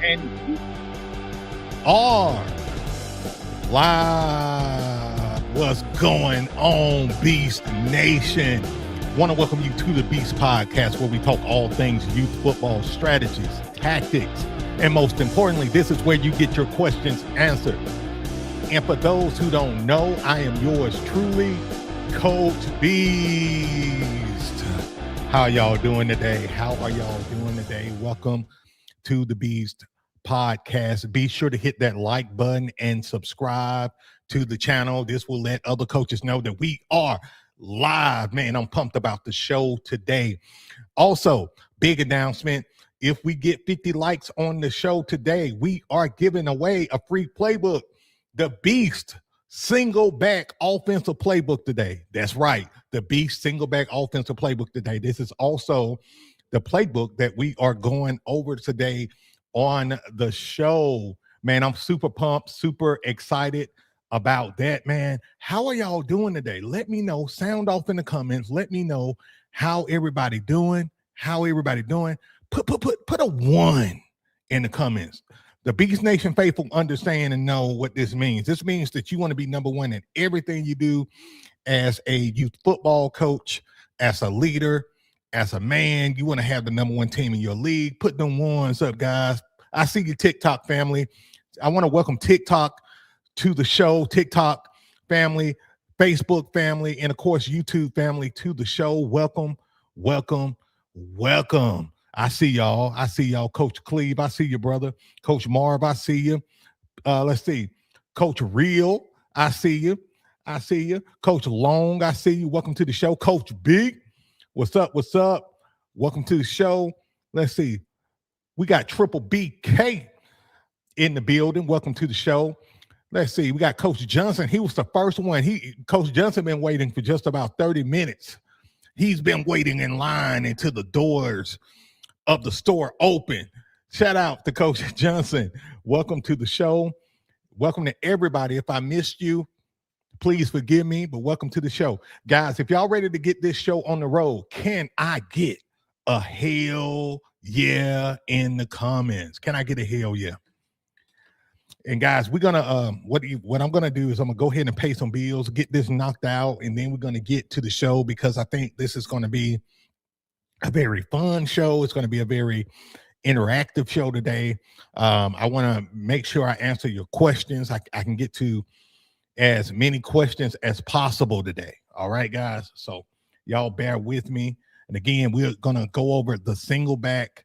And we are live. What's going on, Beast Nation? Want to welcome you to the Beast Podcast, where we talk all things youth football strategies, tactics, and most importantly, this is where you get your questions answered. And for those who don't know, I am yours truly, Coach Beast. How y'all doing today? Welcome to the Beast Podcast. Be sure to hit that like button and subscribe to the channel. This will let other coaches know that we are live. Man, I'm pumped about the show today. Also, big announcement. If we get 50 likes on the show today, we are giving away a free playbook, the Beast Single Back Offensive Playbook today. That's right, the Beast Single Back Offensive Playbook today. This is also the playbook that we are going over today on the show. Man, I'm super pumped, super excited about that, man. How are y'all doing today? Let me know. Sound off in the comments. Let me know how everybody doing. Put a 1 in the comments. The Beast Nation faithful understand and know what this means. This means that you want to be number one in everything you do as a youth football coach, as a leader, as a man. You want to have the number one team in your league. Put them ones up, guys. I see you, TikTok family. I want to welcome TikTok to the show, TikTok family, Facebook family, and of course, YouTube family to the show. Welcome. I see y'all. Coach Cleve, I see you, brother. Coach Marv, I see you. Let's see. Coach Real, I see you. Coach Long, I see you. Welcome to the show. Coach Big, what's up? Welcome to the show. Let's see. We got Triple BK in the building. Welcome to the show. Let's see. We got Coach Johnson. He was the first one. Coach Johnson been waiting for just about 30 minutes. He's been waiting in line until the doors of the store open. Shout out to Coach Johnson. Welcome to the show. Welcome to everybody. If I missed you, please forgive me, but welcome to the show. Guys, if y'all ready to get this show on the road, can I get a hell yeah in the comments? Can I get a hell yeah? And guys, we're gonna what I'm gonna do is I'm gonna go ahead and pay some bills, get this knocked out, and then we're gonna get to the show, because I think this is gonna be a very fun show. It's gonna be a very interactive show today. I want to make sure I answer your questions. I can get to as many questions as possible today. All right, guys. So y'all bear with me. And again, we're gonna go over the single back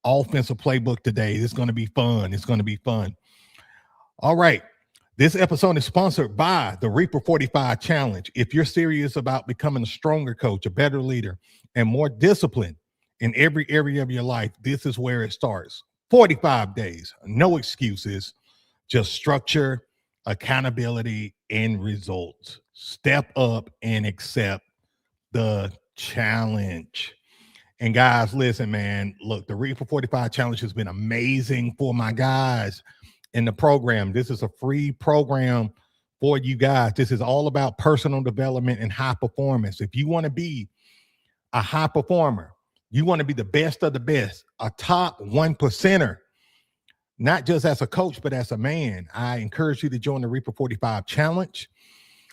offensive playbook today. It's gonna be fun. All right. This episode is sponsored by the Reaper 45 Challenge. If you're serious about becoming a stronger coach, a better leader, and more disciplined in every area of your life, this is where it starts. 45 days, no excuses, just structure, accountability, and results. Step up and accept the challenge. And guys, listen, man, look, the Reaper 45 Challenge has been amazing for my guys in the program. This is a free program for you guys. This is all about personal development and high performance. If you want to be a high performer, you want to be the best of the best, a top 1%er, not just as a coach, but as a man, I encourage you to join the Reaper 45 Challenge.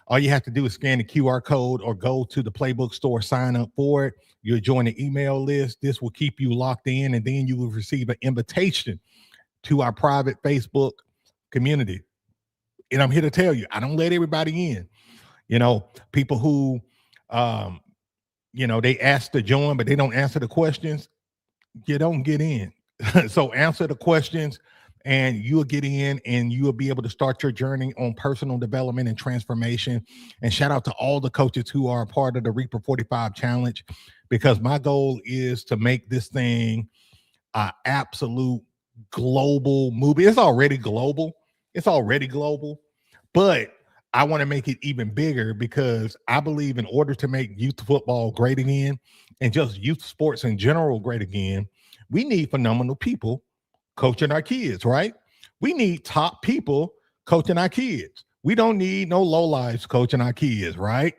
All you have to do is scan the QR code or go to the Playbook store, sign up for it. You'll join the email list. This will keep you locked in, and then you will receive an invitation to our private Facebook community. And I'm here to tell you, I don't let everybody in. You know, people who, they ask to join, but they don't answer the questions, you don't get in. So answer the questions and you'll get in, and you will be able to start your journey on personal development and transformation. And shout out to all the coaches who are a part of the Reaper 45 Challenge, because my goal is to make this thing an absolute global movie. It's already global, but I want to make it even bigger, because I believe in order to make youth football great again, and just youth sports in general great again, we need phenomenal people coaching our kids, right? We need top people coaching our kids. We don't need no lowlifes coaching our kids, right?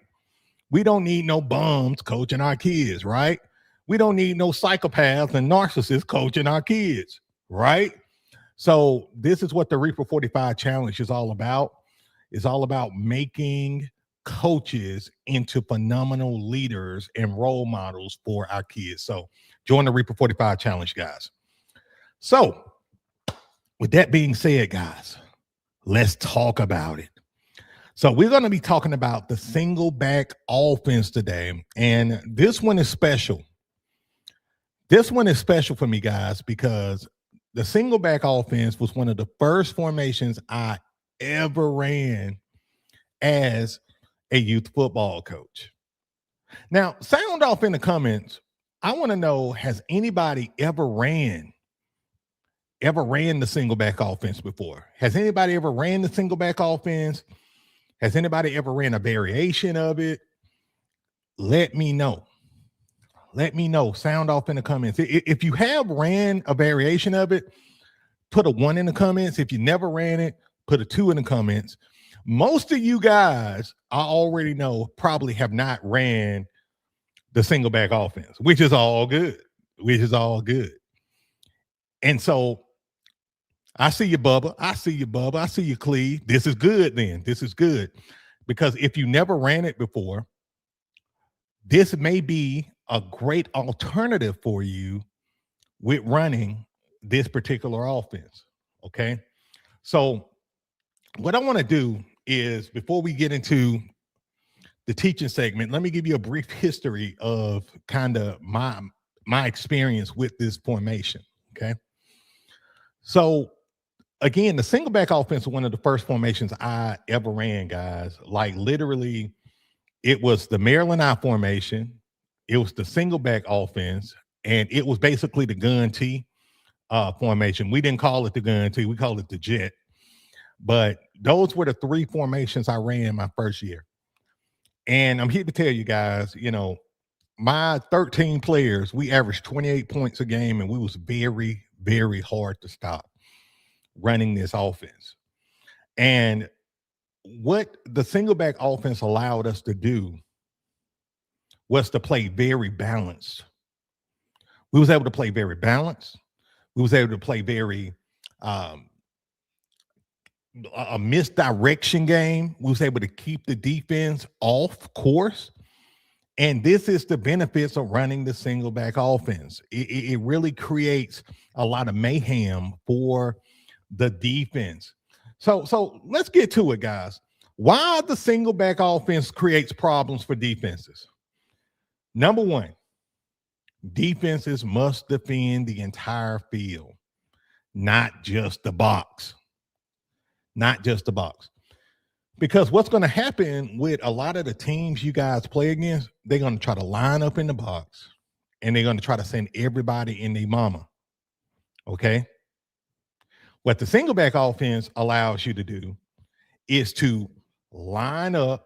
We don't need no bums coaching our kids, right? We don't need no psychopaths and narcissists coaching our kids, right? So this is what the Reaper 45 challenge is all about. It's all about making coaches into phenomenal leaders and role models for our kids. So join the Reaper 45 challenge, guys. So with that being said, guys, let's talk about it. So we're going to be talking about the single back offense today. And this one is special. This one is special for me, guys, because the single back offense was one of the first formations I ever ran as a youth football coach. Now, sound off in the comments. I want to know, has anybody ever ran the single back offense before? Has anybody ever ran the single back offense? Has anybody ever ran a variation of it? Let me know. Let me know. Sound off in the comments. If you have ran a variation of it, put a 1 in the comments. If you never ran it, put a 2 in the comments. Most of you guys, I already know, probably have not ran the single back offense, which is all good. And so I see you, Bubba. I see you, Cleve. This is good then. This is good. Because if you never ran it before, this may be a great alternative for you with running this particular offense. Okay. So what I want to do is, before we get into the teaching segment, let me give you a brief history of kind of my experience with this formation. Okay. So again, the single back offense was one of the first formations I ever ran, guys. Like literally, it was the Maryland I formation. It was the single back offense, and it was basically the gun T formation. We didn't call it the gun T, we called it the jet. But those were the 3 formations I ran my first year. And I'm here to tell you guys, my 13 players, we averaged 28 points a game, and we was very, very hard to stop running this offense. And what the single back offense allowed us to do was to play very balanced. We was able to play very balanced. We was able to play very a misdirection game. We was able to keep the defense off course. And this is the benefits of running the single back offense. It really creates a lot of mayhem for the defense. So let's get to it, guys. Why the single back offense creates problems for defenses? Number 1, defenses must defend the entire field, not just the box. Not just the box. Because what's going to happen with a lot of the teams you guys play against, they're going to try to line up in the box, and they're going to try to send everybody in their mama. Okay? What the single back offense allows you to do is to line up,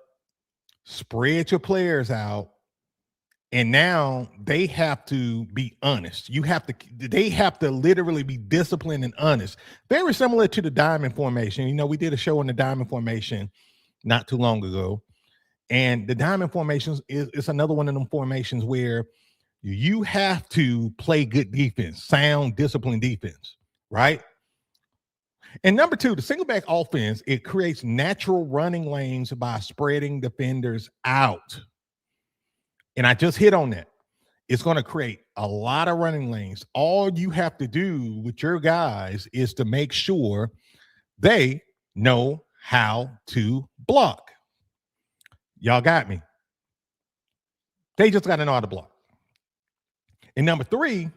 spread your players out, and now they have to be honest. They have to literally be disciplined and honest. Very similar to the diamond formation. We did a show on the diamond formation not too long ago. And the diamond formations is another one of them formations where you have to play good defense, sound, disciplined defense, right? And number 2, the single back offense, it creates natural running lanes by spreading defenders out. And I just hit on that. It's going to create a lot of running lanes. All you have to do with your guys is to make sure they know how to block. Y'all got me. They just got to know how to block. And number 3,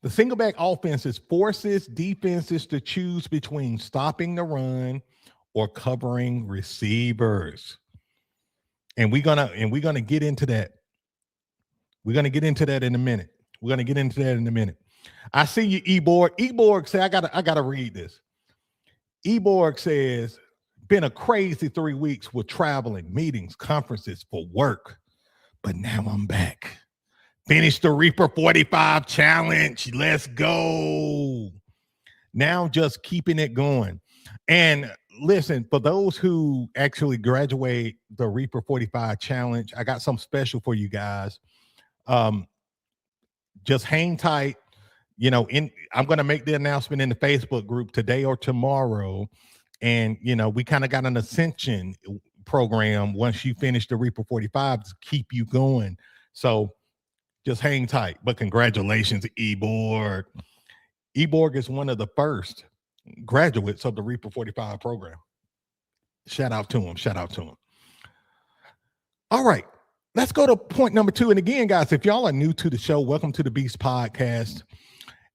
the single back offense forces defenses to choose between stopping the run or covering receivers. And we're gonna get into that. We're going to get into that in a minute. I see you, Eborg. Eborg say, I gotta read this. Eborg says, been a crazy 3 weeks with traveling, meetings, conferences for work, but now I'm back. Finished the Reaper 45 challenge. Let's go. Now just keeping it going. And listen, for those who actually graduate the Reaper 45 challenge, I got something special for you guys. Just hang tight. I'm going to make the announcement in the Facebook group today or tomorrow. And, we kind of got an ascension program once you finish the Reaper 45 to keep you going. So just hang tight. But congratulations, Eborg. Eborg is one of the first graduates of the Reaper 45 program. Shout out to him. All right. Let's go to point number 2. And again, guys, if y'all are new to the show, welcome to the Beast Podcast.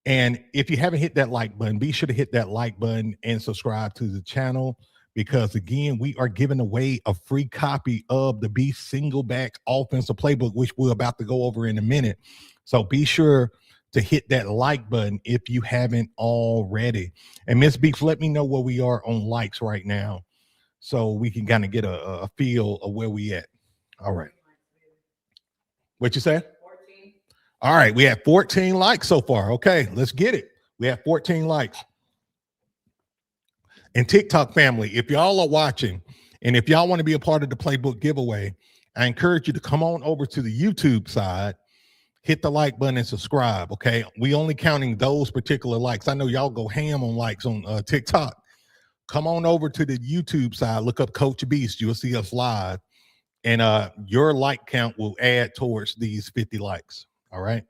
And if you haven't hit that like button, be sure to hit that like button and subscribe to the channel, because again, we are giving away a free copy of the Beast Single Back Offensive Playbook, which we're about to go over in a minute. So be sure to hit that like button if you haven't already. And Miss Beef, let me know where we are on likes right now, so we can kind of get a feel of where we at. All right. What you say? 14. All right. We have 14 likes so far. Okay, let's get it. We have 14 likes. And TikTok family, if y'all are watching and if y'all want to be a part of the playbook giveaway, I encourage you to come on over to the YouTube side, hit the like button and subscribe. Okay. We only counting those particular likes. I know y'all go ham on likes on TikTok. Come on over to the YouTube side, look up Coach Beast. You'll see us live. And your like count will add towards these 50 likes. All right.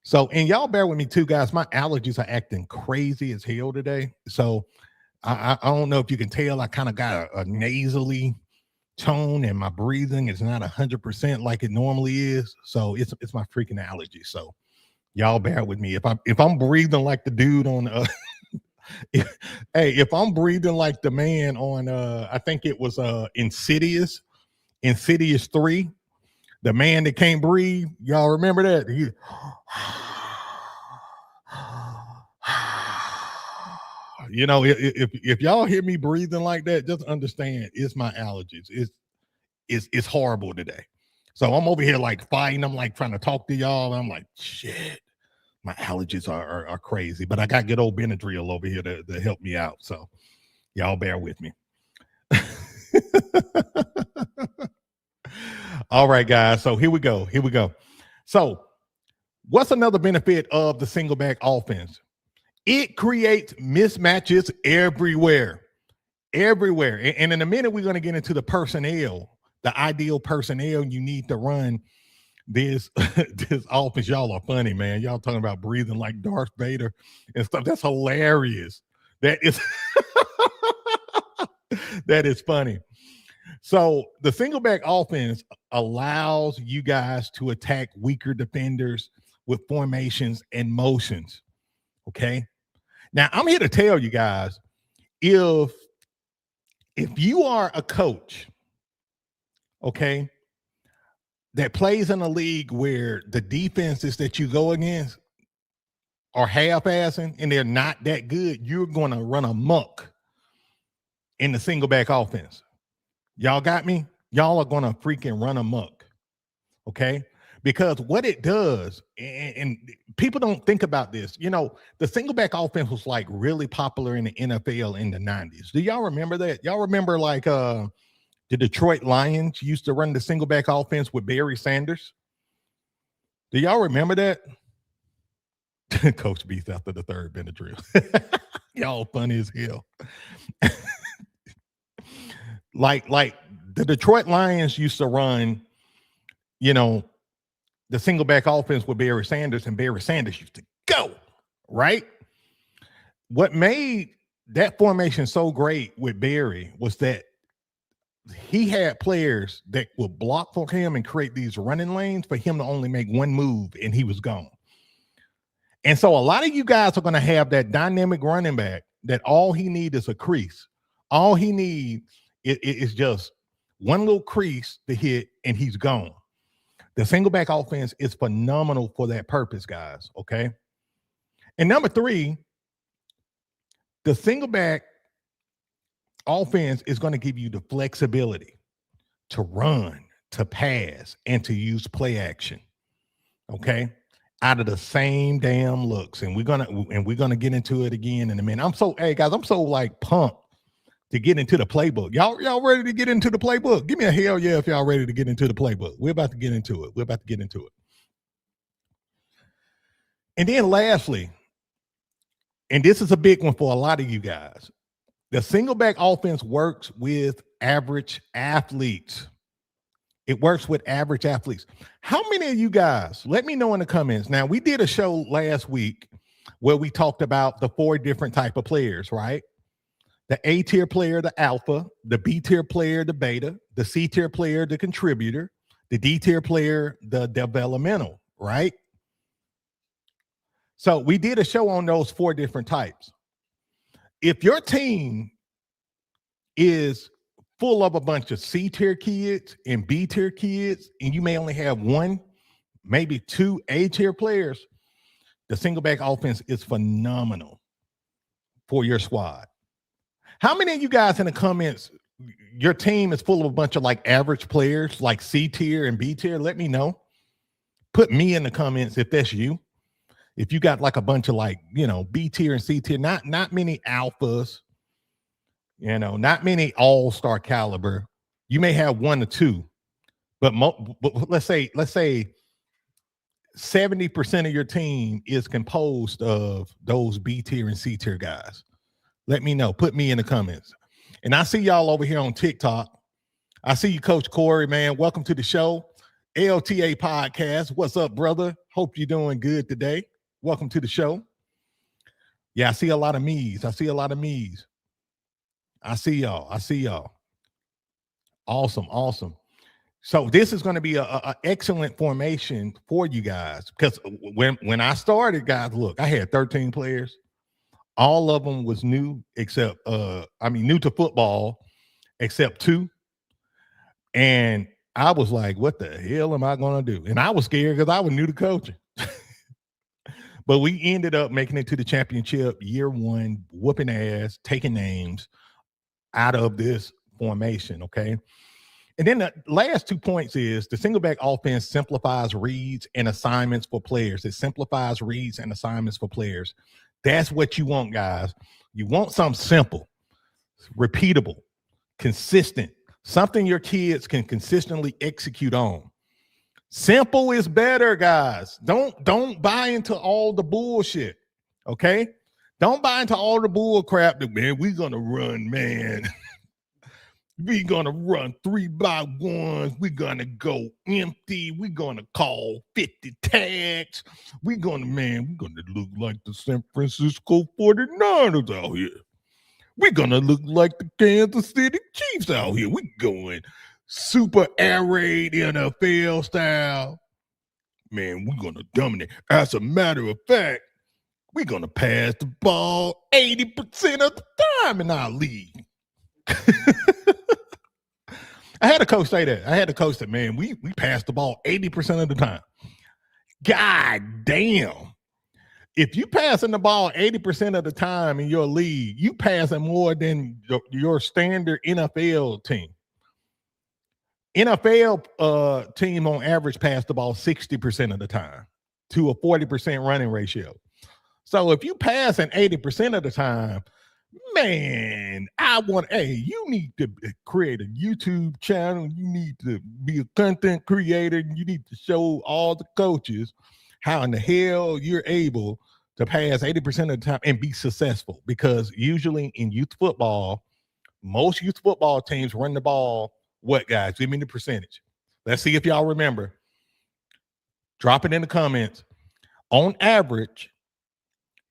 So, and y'all bear with me too, guys. My allergies are acting crazy as hell today. So I don't know if you can tell, I kind of got a nasally tone, and my breathing is not 100% like it normally is. So it's my freaking allergy. So y'all bear with me. If I'm breathing like the dude on if I'm breathing like the man on I think it was Insidious 3, the man that can't breathe. Y'all remember that? If y'all hear me breathing like that, just understand it's my allergies. It's horrible today. So I'm over here like fighting. I'm like trying to talk to y'all. And I'm like, shit, my allergies are crazy. But I got good old Benadryl over here to help me out. So y'all bear with me. All right, guys. So here we go. So what's another benefit of the single back offense? It creates mismatches everywhere. And in a minute, we're going to get into the personnel, the ideal personnel you need to run this offense. Y'all are funny, man. Y'all talking about breathing like Darth Vader and stuff. That's hilarious. That is that is funny. So the single back offense allows you guys to attack weaker defenders with formations and motions. Okay. Now I'm here to tell you guys, if you are a coach, okay, that plays in a league where the defenses that you go against are half-assing and they're not that good, you're going to run amok in the single back offense. Y'all got me? Y'all are going to freaking run amok. Okay? Because what it does, and people don't think about this, the single back offense was like really popular in the NFL in the 90s. Do y'all remember that? Y'all remember like the Detroit Lions used to run the single back offense with Barry Sanders? Do y'all remember that? Coach Beast after the third Benadryl. Y'all funny as hell. Like the Detroit Lions used to run, the single back offense with Barry Sanders, and Barry Sanders used to go, right? What made that formation so great with Barry was that he had players that would block for him and create these running lanes for him to only make one move and he was gone. And so a lot of you guys are going to have that dynamic running back that all he needs is a crease. All he needs is just one little crease to hit and he's gone. The single back offense is phenomenal for that purpose, guys. Okay. And number 3, the single back offense is going to give you the flexibility to run, to pass, and to use play action. Okay. Out of the same damn looks. And we're gonna get into it again in a minute. I'm so like pumped to get into the playbook. Y'all ready to get into the playbook? Give me a hell yeah if y'all ready to get into the playbook. We're about to get into it. And then lastly, and this is a big one for a lot of you guys, the single back offense works with average athletes. It works with average athletes. How many of you guys, let me know in the comments. Now, we did a show last week where we talked about the 4 different type of players, right? The A tier player, the alpha, the B tier player, the beta, the C tier player, the contributor, the D tier player, the developmental, right? So we did a show on those 4 different types. If your team is full of a bunch of C tier kids and B tier kids, and you may only have 1, maybe 2 A tier players, the single back offense is phenomenal for your squad. How many of you guys in the comments, your team is full of a bunch of like average players, like C tier and B tier? Let me know. Put me in the comments if that's you. If you got like a bunch of like, B tier and C tier, not many alphas, not many all-star caliber. You may have 1 or 2, but let's say 70% of your team is composed of those B tier and C tier guys. Let me know. Put me in the comments. And I see y'all over here on TikTok. I see you, Coach Corey, man. Welcome to the show. LTA Podcast. What's up, brother? Hope you're doing good today. Welcome to the show. Yeah, I see a lot of me's. I see y'all. Awesome. So this is going to be a excellent formation for you guys, because when I started, guys, look, I had 13 players. All of them was new except new to football, except 2. And I was like, what the hell am I going to do? And I was scared because I was new to coaching. But we ended up making it to the championship year 1, whooping ass, taking names out of this formation, okay? And then the last 2 points is the single back offense simplifies reads and assignments for players. It simplifies reads and assignments for players. That's what you want, guys. You want something simple, repeatable, consistent, something your kids can consistently execute on. Simple is better, guys. Don't buy into all the bullshit, okay? Don't buy into all the bull crap that, man, we're going to run, man. We're going to run 3x1s. We're going to go empty. We're going to call 50 tags. We're going to look like the San Francisco 49ers out here. We're going to look like the Kansas City Chiefs out here. We're going super air raid NFL style. Man, we're going to dominate. As a matter of fact, we're going to pass the ball 80% of the time in our league. I had a coach say that. Man, we pass the ball 80% of the time. God damn. If you passing the ball 80% of the time in your league, you passing more than your standard NFL team. NFL team on average pass the ball 60% of the time to a 40% running ratio. So if you pass an 80% of the time, man, you need to create a YouTube channel. You need to be a content creator. You need to show all the coaches how in the hell you're able to pass 80% of the time and be successful. Because usually in youth football, most youth football teams run the ball. What, guys? Give me the percentage. Let's see if y'all remember. Drop it in the comments. On average,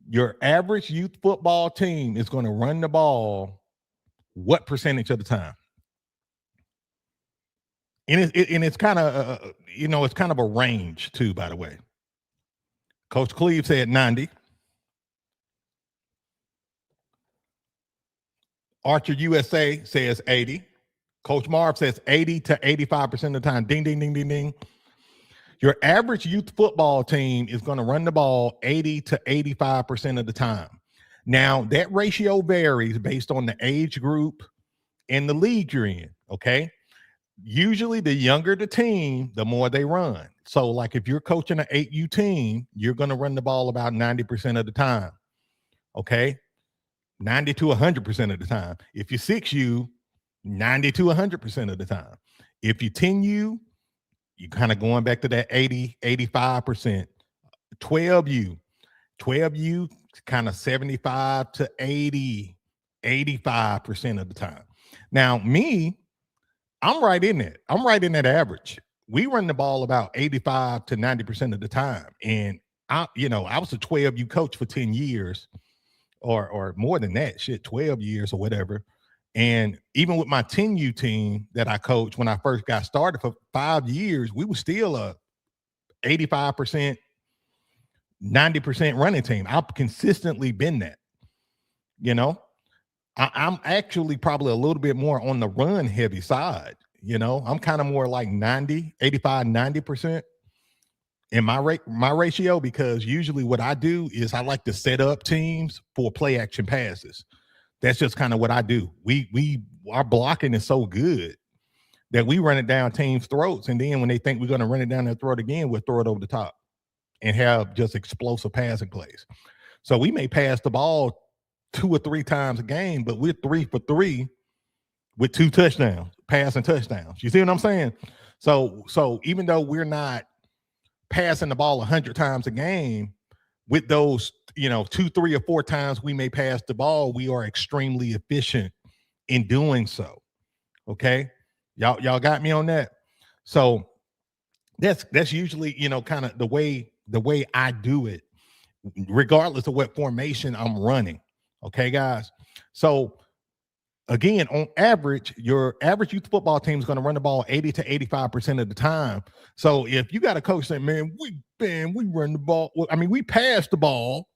your average youth football team is going to run the ball what percentage of the time? And it's kind of it's kind of a range too, by the way. Coach Cleve said 90. Archer USA says 80. Coach Marv says 80 to 85% of the time. Ding, ding, ding, ding, ding. Your average youth football team is going to run the ball 80 to 85% of the time. Now, that ratio varies based on the age group and the league you're in, okay? Usually, the younger the team, the more they run. So, like if you're coaching an 8U team, you're going to run the ball about 90% of the time, okay? 90 to 100% of the time. If you're 6U, 90 to 100% of the time. If you're 10U, you're kind of going back to that 80, 85%. 12U, 12U, kind of 75 to 80, 85% of the time. Now, me, I'm right in it. I'm right in that average. We run the ball about 85 to 90% of the time. And I was a 12U coach for 10 years or more than that, 12 years or whatever. And even with my 10U team that I coached when I first got started for 5 years, we were still a 85%, 90% running team. I've consistently been that. I'm actually probably a little bit more on the run heavy side. I'm kind of more like 85, 90% in my ratio, because usually what I do is I like to set up teams for play action passes. That's just kind of what I do. Our blocking is so good that we run it down teams' throats, and then when they think we're going to run it down their throat again, we'll throw it over the top and have just explosive passing plays. So we may pass the ball 2 or 3 times a game, but we're 3 for 3 with 2 touchdowns, passing touchdowns. You see what I'm saying? So even though we're not passing the ball 100 times a game, with those, 2, 3, or 4 times we may pass the ball, we are extremely efficient in doing so. Okay, y'all got me on that. So that's usually, kind of the way I do it, regardless of what formation I'm running. Okay, guys. So again, on average, your average youth football team is going to run the ball 80 to 85% of the time. So if you got a coach saying, man, we run the ball, we pass the ball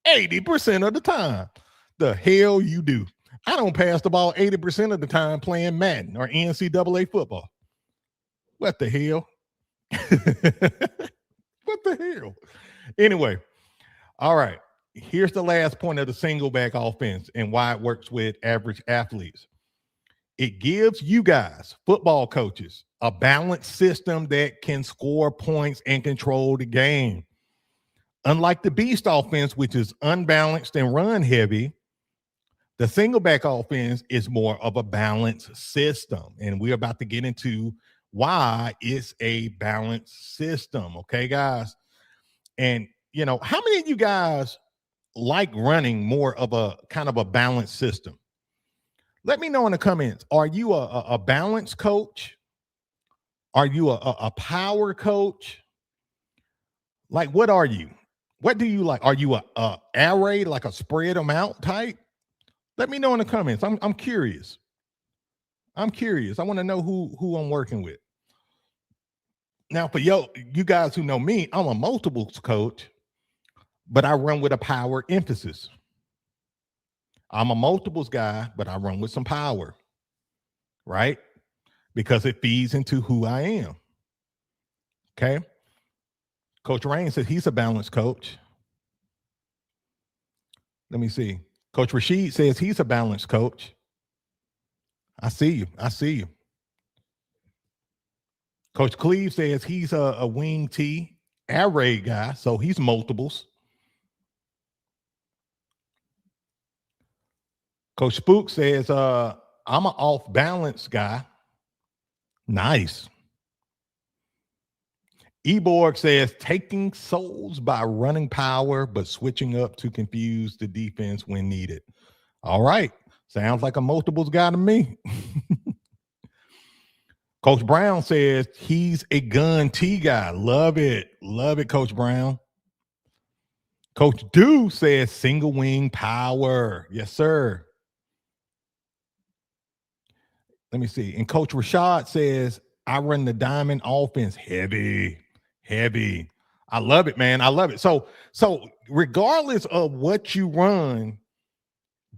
80% of the time. The hell you do. I don't pass the ball 80% of the time playing Madden or NCAA football. What the hell? What the hell? Anyway, all right. Here's the last point of the single back offense and why it works with average athletes. It gives you guys, football coaches, a balanced system that can score points and control the game. Unlike the beast offense, which is unbalanced and run heavy, the single back offense is more of a balanced system. And we're about to get into why it's a balanced system. Okay, guys? And, how many of you guys like running more of a kind of a balanced system? Let me know in the comments. Are you a balanced coach? Are you a power coach? Like, what are you? What do you like? Are you a air raid, like a spread them out type? Let me know in the comments. I'm curious. I'm curious. I want to know who I'm working with. Now, for you guys who know me, I'm a multiples coach, but I run with a power emphasis. I'm a multiples guy, but I run with some power, right? Because it feeds into who I am. Okay. Coach Rain says he's a balanced coach. Let me see. Coach Rashid says he's a balanced coach. I see you. I see you. Coach Cleve says he's a wing T air raid guy, so he's multiples. Coach Spook says I'm an off balance guy. Nice. Eborg says taking souls by running power, but switching up to confuse the defense when needed. All right. Sounds like a multiples guy to me. Coach Brown says he's a gun T guy. Love it. Love it, Coach Brown. Coach Dew says single wing power. Yes, sir. Let me see. And Coach Rashad says, I run the diamond offense. Heavy. I love it, man. I love it. So regardless of what you run,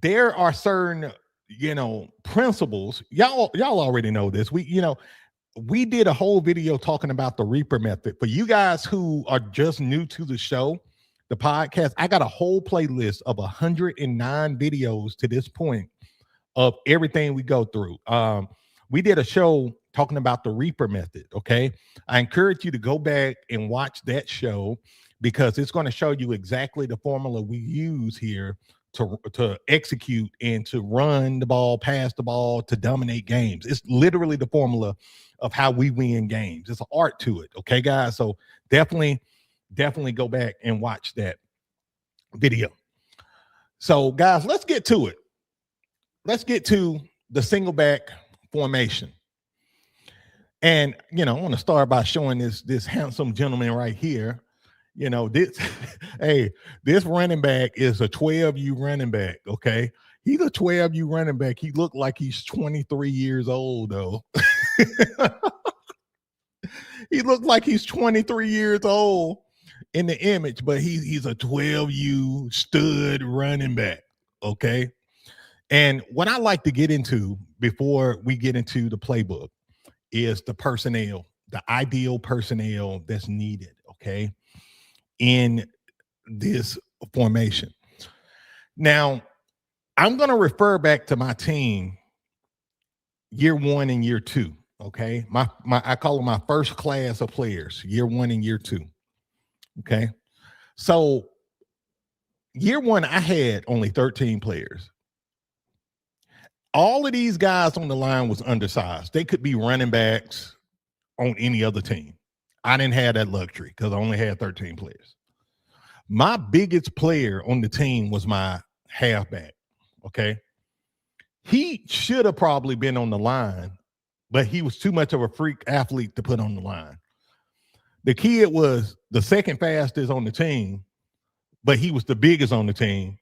there are certain, principles. Y'all already know this. We did a whole video talking about the Reaper method. For you guys who are just new to the show, the podcast, I got a whole playlist of 109 videos to this point of everything we go through. We did a show talking about the Reaper method. Okay. I encourage you to go back and watch that show, because it's going to show you exactly the formula we use here to execute and to run the ball, pass the ball, to dominate games. It's literally the formula of how we win games. It's an art to it. Okay, guys. So definitely go back and watch that. video. So, guys, let's get to it. Let's get to the single back formation. And I want to start by showing this handsome gentleman right here. This hey, this running back is a 12U running back. Okay, he's a 12U running back. He looked like he's 23 years old though. He looked like he's 23 years old in the image, but he's a 12U stud running back. Okay. And what I like to get into before we get into the playbook is the personnel, the ideal personnel that's needed, okay, in this formation. Now, I'm going to refer back to my team year 1 and year 2, okay? I call them my first class of players, year 1 and year 2, okay? So year 1, I had only 13 players. All of these guys on the line was undersized. They could be running backs on any other team. I didn't have that luxury because I only had 13 players. My biggest player on the team was my halfback, okay? He should have probably been on the line, but he was too much of a freak athlete to put on the line. The kid was the second fastest on the team, but he was the biggest on the team.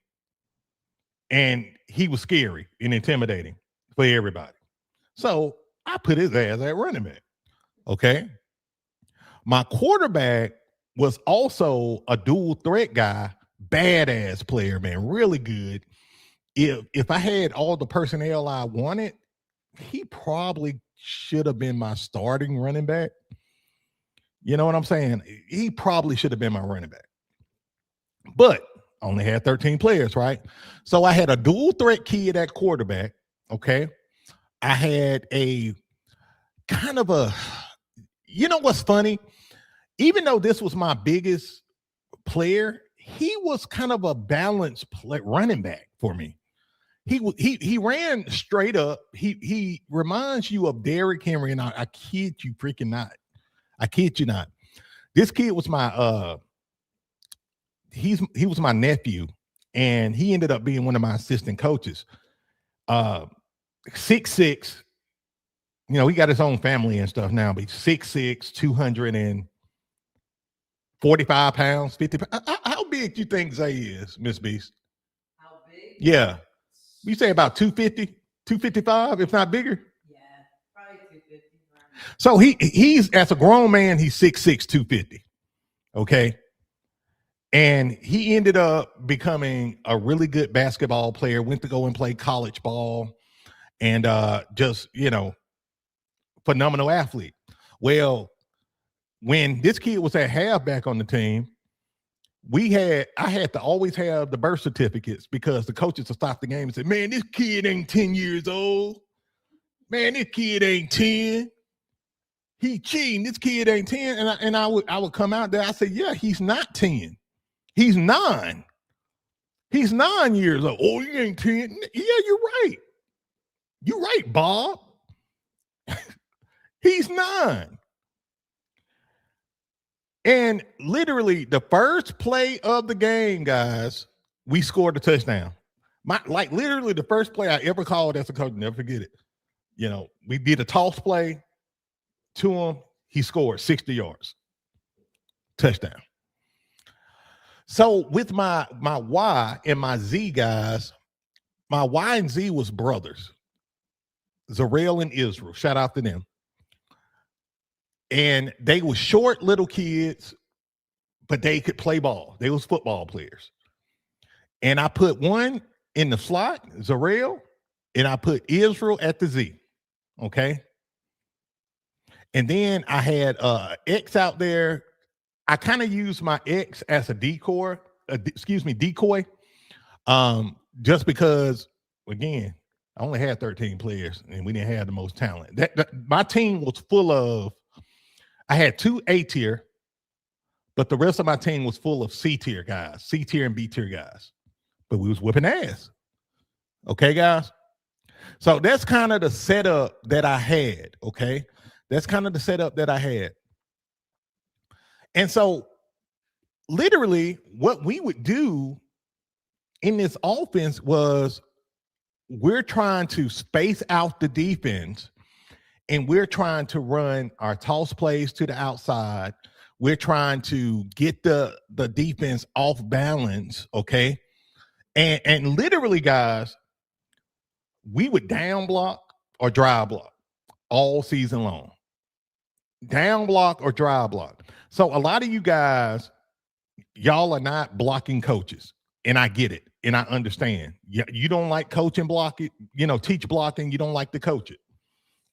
And he was scary and intimidating for everybody. So I put his ass at running back. Okay. My quarterback was also a dual threat guy, badass player, man, really good. If I had all the personnel I wanted, he probably should have been my starting running back. You know what I'm saying? He probably should have been my running back. But I only had 13 players, right? So I had a dual threat kid at quarterback, okay? I had a kind of a, what's funny? Even though this was my biggest player, he was kind of a balanced running back for me. He ran straight up. He reminds you of Derrick Henry, and I kid you freaking not. I kid you not. This kid was my he was my nephew, and he ended up being one of my assistant coaches. 6'6", he got his own family and stuff now, but 6'6", 245 pounds, 50 pounds. How big do you think Zay is, Miss Beast? How big? Yeah. We say about 250, 255, if not bigger. Yeah, probably 250. So he's, as a grown man, he's 6'6", 250. Okay. And he ended up becoming a really good basketball player, went to go and play college ball, and just, phenomenal athlete. Well, when this kid was at halfback on the team, I had to always have the birth certificates because the coaches would stop the game and say, man, this kid ain't 10 years old. Man, this kid ain't 10. He cheating. This kid ain't 10. And I would come out there. I said, yeah, he's not 10. He's 9. He's 9 years old. Oh, he ain't 10. Yeah, you're right. You're right, Bob. He's 9. And literally the first play of the game, guys, we scored a touchdown. Literally the first play I ever called as a coach, never forget it. We did a toss play to him. He scored 60 yards. Touchdown. So with my Y and my Z guys, my Y and Z was brothers, Zarel and Israel. Shout out to them. And they were short little kids, but they could play ball. They was football players. And I put one in the slot, Zarel, and I put Israel at the Z. Okay. And then I had X out there. I kind of used my X as a decoy, just because, again, I only had 13 players and we didn't have the most talent. My team was full of, I had 2 A tier, but the rest of my team was full of C tier guys, C tier and B tier guys. But we was whipping ass. Okay, guys? So that's kind of the setup that I had, okay? That's kind of the setup that I had. And so literally what we would do in this offense was we're trying to space out the defense and we're trying to run our toss plays to the outside. We're trying to get the defense off balance, okay? And literally, guys, we would down block or dry block all season long. Down block or dry block. So a lot of you guys, y'all are not blocking coaches. And I get it. And I understand. You don't like coach and block it, teach blocking. You don't like to coach it.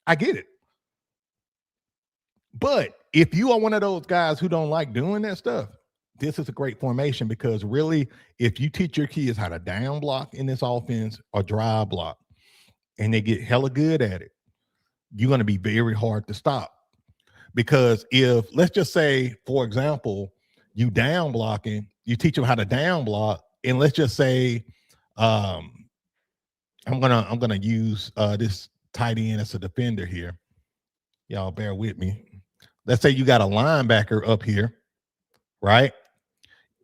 I get it. But if you are one of those guys who don't like doing that stuff, this is a great formation, because really, if you teach your kids how to down block in this offense or drive block, and they get hella good at it, you're going to be very hard to stop. Because if, let's just say, for example, you down blocking, you teach them how to down block, and let's just say, I'm gonna use this tight end as a defender here. Y'all bear with me. Let's say you got a linebacker up here, right?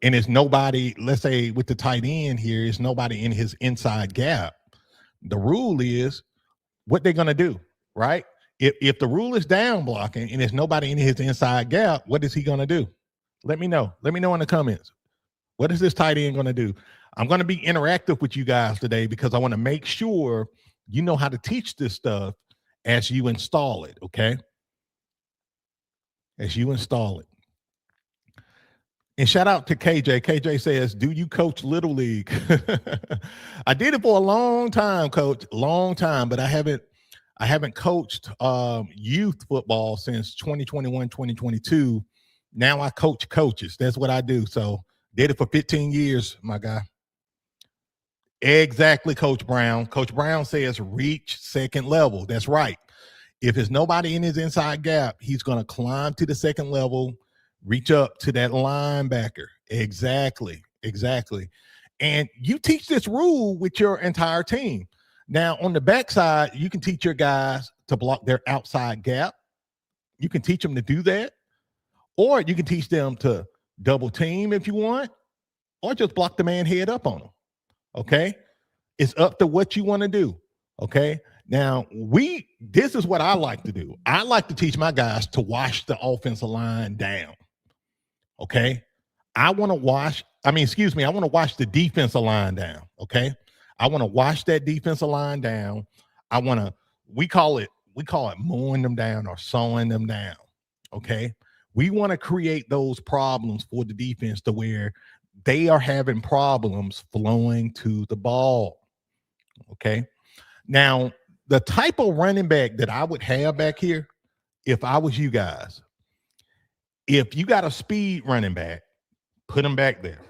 And it's nobody, let's say with the tight end here, it's nobody in his inside gap. The rule is what they're going to do, right? If the rule is down blocking and there's nobody in his inside gap, what is he going to do? Let me know. Let me know in the comments. What is this tight end going to do? I'm going to be interactive with you guys today because I want to make sure you know how to teach this stuff as you install it, okay? As you install it. And shout out to KJ. KJ says, do you coach Little League? I did it for a long time, coach, long time, but I haven't coached youth football since 2021, 2022. Now I coach coaches. That's what I do. So did it for 15 years, my guy. Exactly, Coach Brown. Coach Brown says reach second level. That's right. If there's nobody in his inside gap, he's going to climb to the second level, reach up to that linebacker. Exactly. And you teach this rule with your entire team. Now, on the backside, you can teach your guys to block their outside gap. You can teach them to do that. Or you can teach them to double team if you want, or just block the man head up on them. Okay? It's up to what you want to do. Okay? Now, this is what I like to do. I like to teach my guys to wash the offensive line down. Okay? I want to wash the defensive line down. Okay? I want to wash that defensive line down. We call it mowing them down or sewing them down. Okay? We want to create those problems for the defense to where they are having problems flowing to the ball. Okay? Now, the type of running back that I would have back here, if I was you guys, if you got a speed running back, put him back there.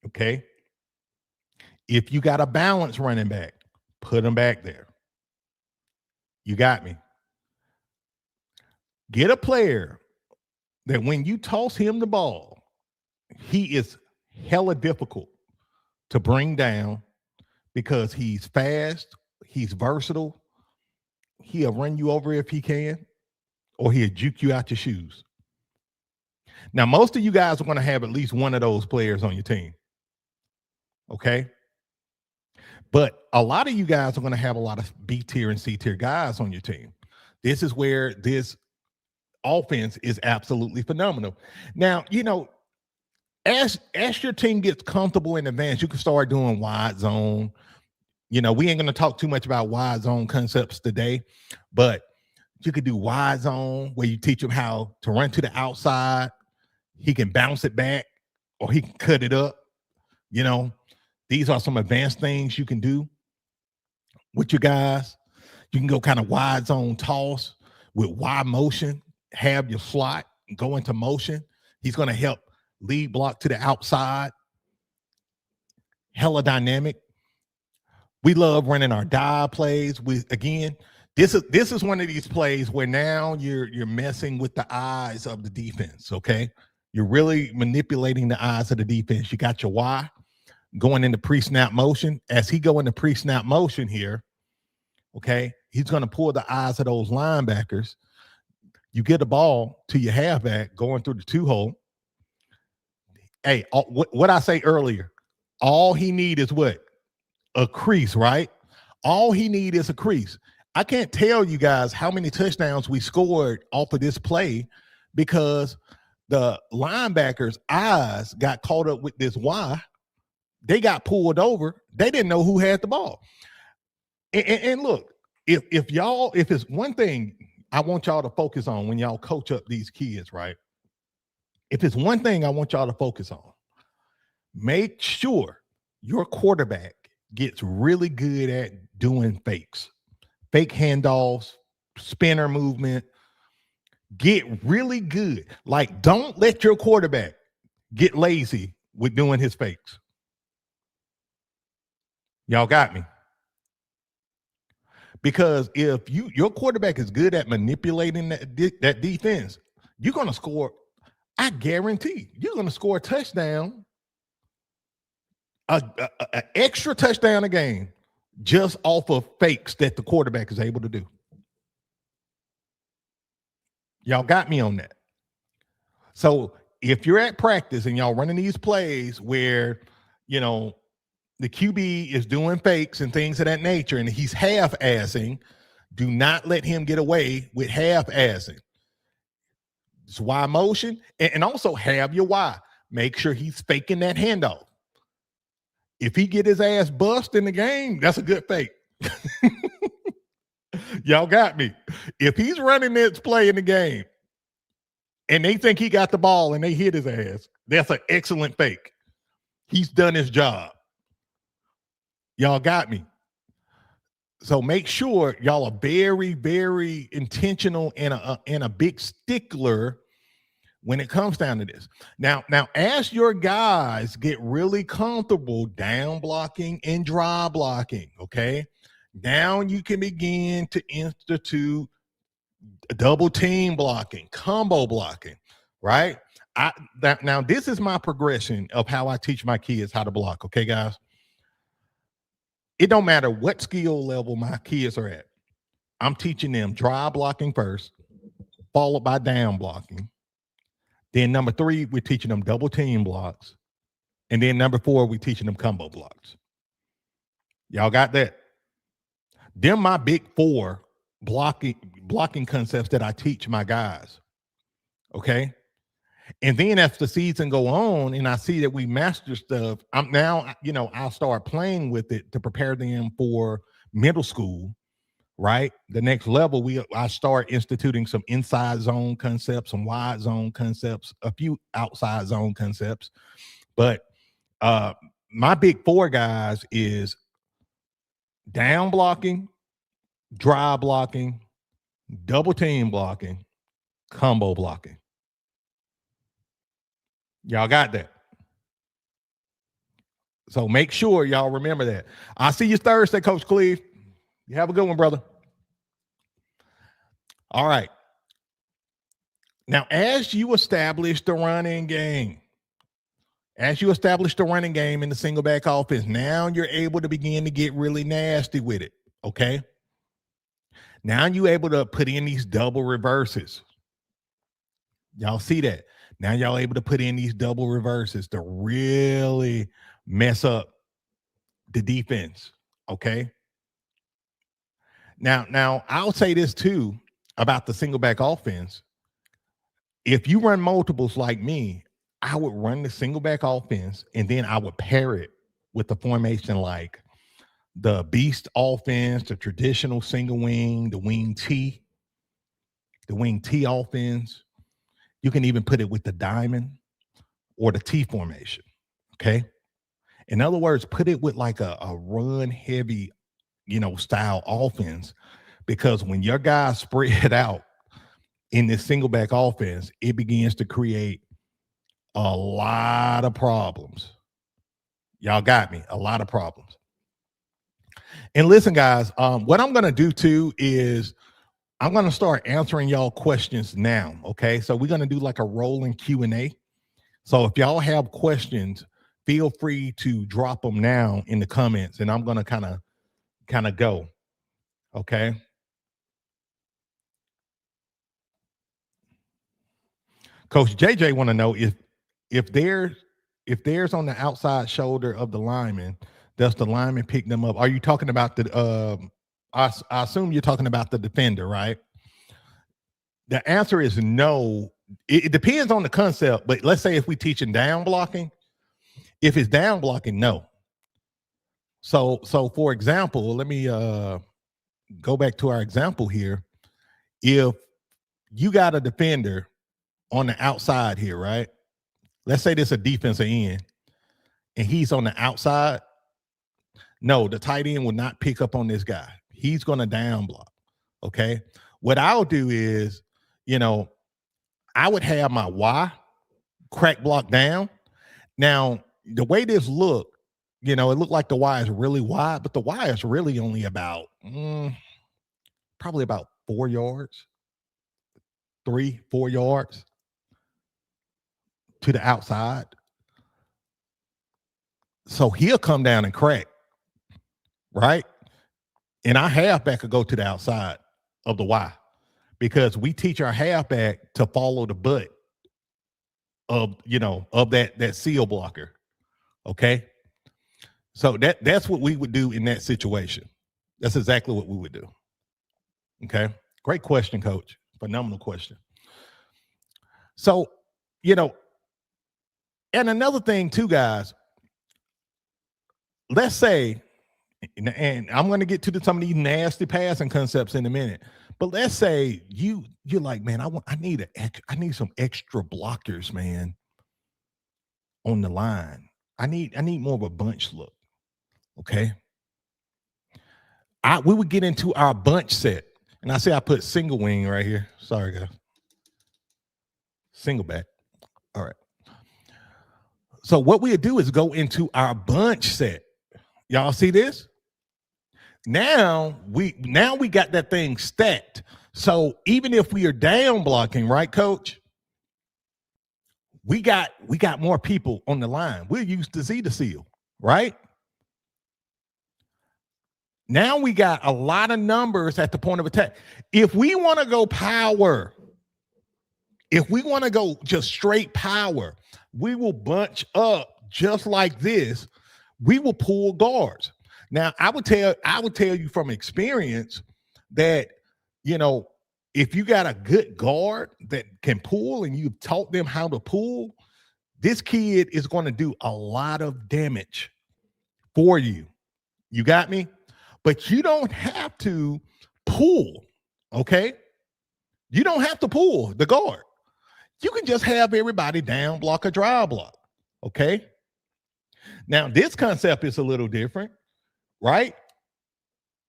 Okay? If you got a balance running back, put him back there. You got me. Get a player that when you toss him the ball, he is hella difficult to bring down because he's fast, he's versatile, he'll run you over if he can, or he'll juke you out your shoes. Now, most of you guys are going to have at least one of those players on your team. Okay? But a lot of you guys are going to have a lot of B tier and C tier guys on your team. This is where this offense is absolutely phenomenal. Now, as your team gets comfortable in advance, you can start doing wide zone. We ain't going to talk too much about wide zone concepts today, but you could do wide zone where you teach him how to run to the outside. He can bounce it back or he can cut it up. These are some advanced things you can do with your guys. You can go kind of wide zone toss with wide motion, have your slot go into motion. He's going to help lead block to the outside. Hella dynamic. We love running our dive plays. This is one of these plays where now you're messing with the eyes of the defense, okay? You're really manipulating the eyes of the defense. You got your Y going into pre-snap motion. As he go into pre-snap motion here, okay, he's going to pull the eyes of those linebackers. You get the ball to your halfback going through the two hole. Hey, what I say earlier, All he need is what? A crease, right? All he need is a crease. I can't tell you guys how many touchdowns we scored off of this play because the linebackers' eyes got caught up with this Y. They got pulled over. They didn't know who had the ball. And look, if it's one thing I want y'all to focus on when y'all coach up these kids, right? If it's one thing I want y'all to focus on, make sure your quarterback gets really good at doing fakes, fake handoffs, spinner movement. Get really good. Like, don't let your quarterback get lazy with doing his fakes. Y'all got me? Because if your quarterback is good at manipulating that defense, you're going to score. I guarantee you're going to score a touchdown, a extra touchdown a game, just off of fakes that the quarterback is able to do. Y'all got me on that. So if you're at practice and y'all running these plays where, you know, the QB is doing fakes and things of that nature, and he's half-assing, do not let him get away with half-assing. It's Y motion, and also have your Y. Make sure he's faking that handoff. If he get his ass bust in the game, that's a good fake. Y'all got me. If he's running this play in the game and they think he got the ball and they hit his ass, that's an excellent fake. He's done his job. Y'all got me. So make sure y'all are very, very intentional and a big stickler when it comes down to this. Now, as your guys get really comfortable down blocking and dry blocking, okay, now you can begin to institute double team blocking, combo blocking, right? Now this is my progression of how I teach my kids how to block, okay, guys? It don't matter what skill level my kids are at. I'm teaching them dry blocking first, followed by down blocking. Then number 3, we're teaching them double team blocks. And then number 4, we're teaching them combo blocks. Y'all got that? Them my big 4 blocking concepts that I teach my guys. Okay? And then as the season go on and I see that we master stuff, I'm now, I'll start playing with it to prepare them for middle school, right? The next level, I start instituting some inside zone concepts, some wide zone concepts, a few outside zone concepts. But my big 4 guys is down blocking, dry blocking, double team blocking, combo blocking. Y'all got that? So make sure y'all remember that. I'll see you Thursday, Coach Cleve. You have a good one, brother. All right. Now, as you establish the running game in the single back offense, now you're able to begin to get really nasty with it, okay? Now you're able to put in these double reverses. Y'all see that? Now y'all able to put in these double reverses to really mess up the defense, okay? Now I'll say this too about the single back offense. If you run multiples like me, I would run the single back offense and then I would pair it with the formation like the beast offense, the traditional single wing, the wing T offense. You can even put it with the diamond or the T formation, okay? In other words, put it with like a run heavy, style offense, because when your guys spread out in this single back offense, it begins to create a lot of problems. Y'all got me? A lot of problems. And listen, guys, what I'm going to do too is I'm going to start answering y'all questions now. Okay. So we're going to do like a rolling Q&A. So if y'all have questions, feel free to drop them now in the comments and I'm going to kind of go. Okay. Coach JJ want to know if there's if there's on the outside shoulder of the lineman, does the lineman pick them up? Are you talking about the I assume you're talking about the defender, right? The answer is no. It depends on the concept, but let's say if we teaching down blocking, if it's down blocking, no. So for example, let me go back to our example here. If you got a defender on the outside here, right? Let's say this is a defensive end and he's on the outside. No, the tight end will not pick up on this guy. He's going to down block. Okay. What I'll do is, I would have my Y crack block down. Now, the way this look, it looked like the Y is really wide, but the Y is really only about probably about 4 yards, 3-4 yards to the outside. So he'll come down and crack, right? And our halfback could go to the outside of the Y because we teach our halfback to follow the butt of that seal blocker. Okay. So that's what we would do in that situation. That's exactly what we would do. Okay. Great question, Coach. Phenomenal question. So, and another thing too, guys, let's say, and I'm going to get to some of these nasty passing concepts in a minute, but let's say you're like, man, I need some extra blockers, man, on the line. I need more of a bunch look. Okay. We would get into our bunch set. And I say I put single wing right here. Sorry, guys. Single back. All right. So what we would do is go into our bunch set. Y'all see this? Now we got that thing stacked. So even if we are down blocking, right, Coach? We got more people on the line. We'll use the Z to seal, right? Now we got a lot of numbers at the point of attack. If we want to go power, if we want to go just straight power, we will bunch up just like this. We will pull guards. Now, I would tell you from experience that, if you got a good guard that can pull and you've taught them how to pull, this kid is going to do a lot of damage for you. You got me? But you don't have to pull, okay? You don't have to pull the guard. You can just have everybody down block or drive block, okay? Now, this concept is a little different, right?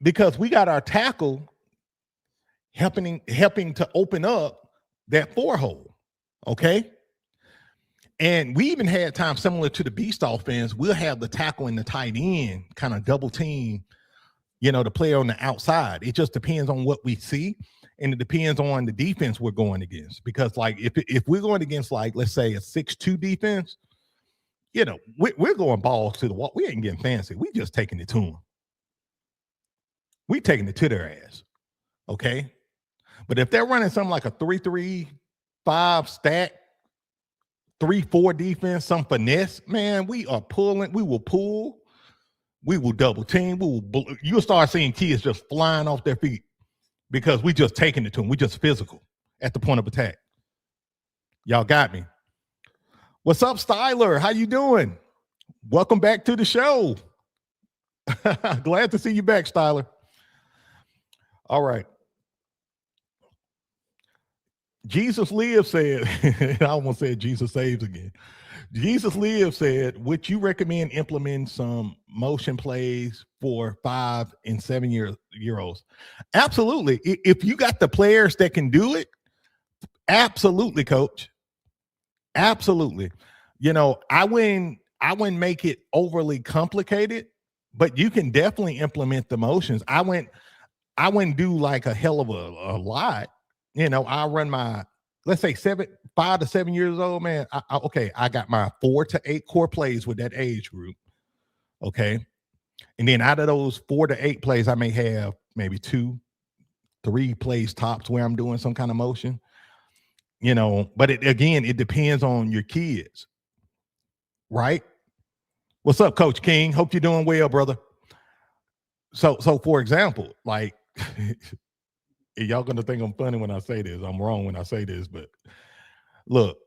Because we got our tackle helping to open up that 4-hole, okay? And we even had times similar to the Beast offense. We'll have the tackle and the tight end kind of double team, the player on the outside. It just depends on what we see, and it depends on the defense we're going against. Because, like, if we're going against, like, let's say a 6-2 defense, we're going balls to the wall. We ain't getting fancy. We just taking it to them. We taking it to their ass, okay? But if they're running something like a 3-3-5 stack, 3-4 defense, some finesse, man, we are pulling. We will pull. We will double team. You'll start seeing kids just flying off their feet because we just taking it to them. We just physical at the point of attack. Y'all got me. What's up, Styler? How you doing? Welcome back to the show. Glad to see you back, Styler. All right. Jesus Lives said, I almost said Jesus Saves again. Jesus Lives said, would you recommend implementing some motion plays for 5 and 7-year-olds? Absolutely. If you got the players that can do it, absolutely, Coach. Absolutely. I wouldn't make it overly complicated, but you can definitely implement the motions. I wouldn't do like a hell of a lot. I run my, let's say 5 to 7 years old, man. I got my 4 to 8 core plays with that age group. Okay. And then out of those 4 to 8 plays, I may have maybe 2, 3 plays tops where I'm doing some kind of motion, but it depends on your kids. right? What's up, Coach King? Hope you're doing well, brother. So for example, like y'all gonna think I'm funny when I say this. I'm wrong when I say this, but look,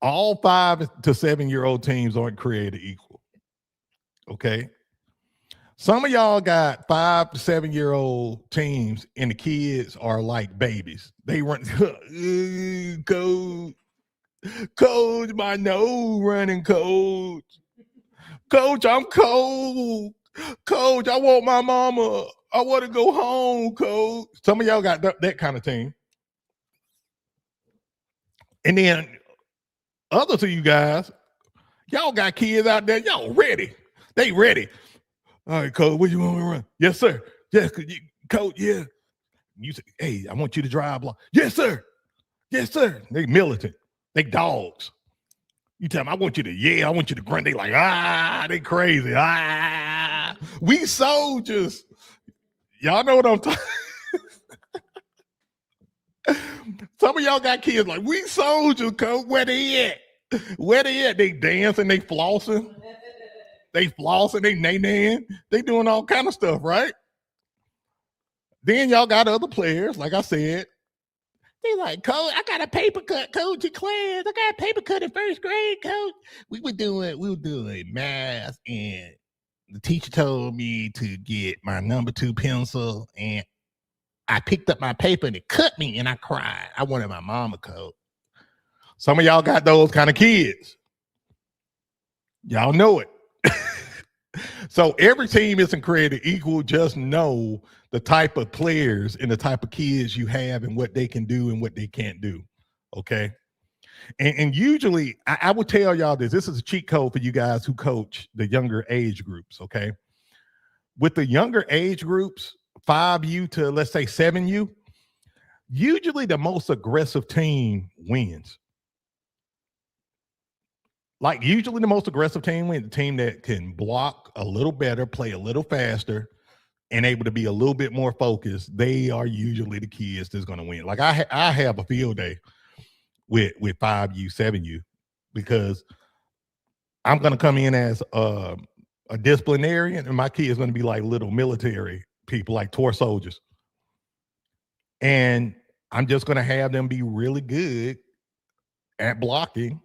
all 5 to 7 year old teams aren't created equal. Okay. Some of y'all got 5 to 7 year old teams, and the kids are like babies. They run, coach, my nose running, coach. Coach, I'm cold. Coach, I want my mama. I want to go home, coach. Some of y'all got that kind of team. And then others of you guys, y'all got kids out there, y'all ready. They ready. All right, coach, where you want me to run? Yes, sir. Yes, coach, yeah. You say, hey, I want you to drive block. Yes, sir. Yes, sir. They militant. They dogs. You tell them, I want you to yell. I want you to grunt. They like, they crazy. We soldiers. Y'all know what I'm talking. Some of y'all got kids like, we soldiers, coach. Where they at? Where they at? They dancing, they flossing. They flossing, they nay-naying. They doing all kind of stuff, right? Then y'all got other players, like I said. They like, coach, I got a paper cut, coach, in class. I got a paper cut in first grade, coach. We were doing math, and the teacher told me to get my number 2 pencil, and I picked up my paper and it cut me, and I cried. I wanted my mama, coach. Some of y'all got those kind of kids. Y'all know it. So every team isn't created equal. Just know the type of players and the type of kids you have and what they can do and what they can't do. Okay. And usually I would tell y'all this. This is a cheat code for you guys who coach the younger age groups. Okay. With the younger age groups, 5U to let's say 7U, usually the most aggressive team wins. Like usually the most aggressive team wins, the team that can block a little better, play a little faster, and able to be a little bit more focused. They are usually the kids that's going to win. Like I have a field day with 5U, 7U, because I'm going to come in as a disciplinarian, and my kids going to be like little military people, like tour soldiers. And I'm just going to have them be really good at blocking,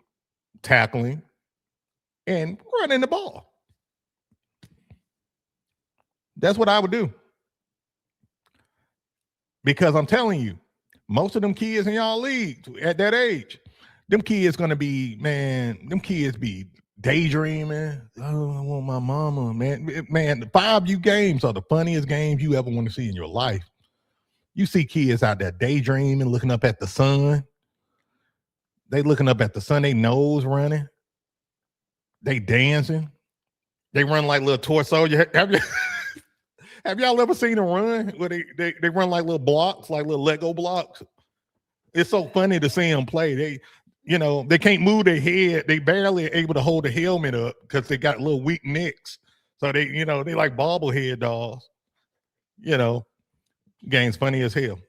tackling, and running the ball. That's what I would do. Because I'm telling you, most of them kids in y'all league at that age, them kids gonna be, man, them kids be daydreaming. Oh, I want my mama, man. Man, the 5U games are the funniest games you ever want to see in your life. You see kids out there daydreaming, looking up at the sun. They looking up at the sun, they nose running. They dancing. They run like little tour soldiers. Have y'all ever seen them run where they run like little blocks, like little Lego blocks? It's so funny to see them play. They can't move their head. They barely able to hold the helmet up because they got little weak necks. So they like bobblehead dolls. Game's funny as hell.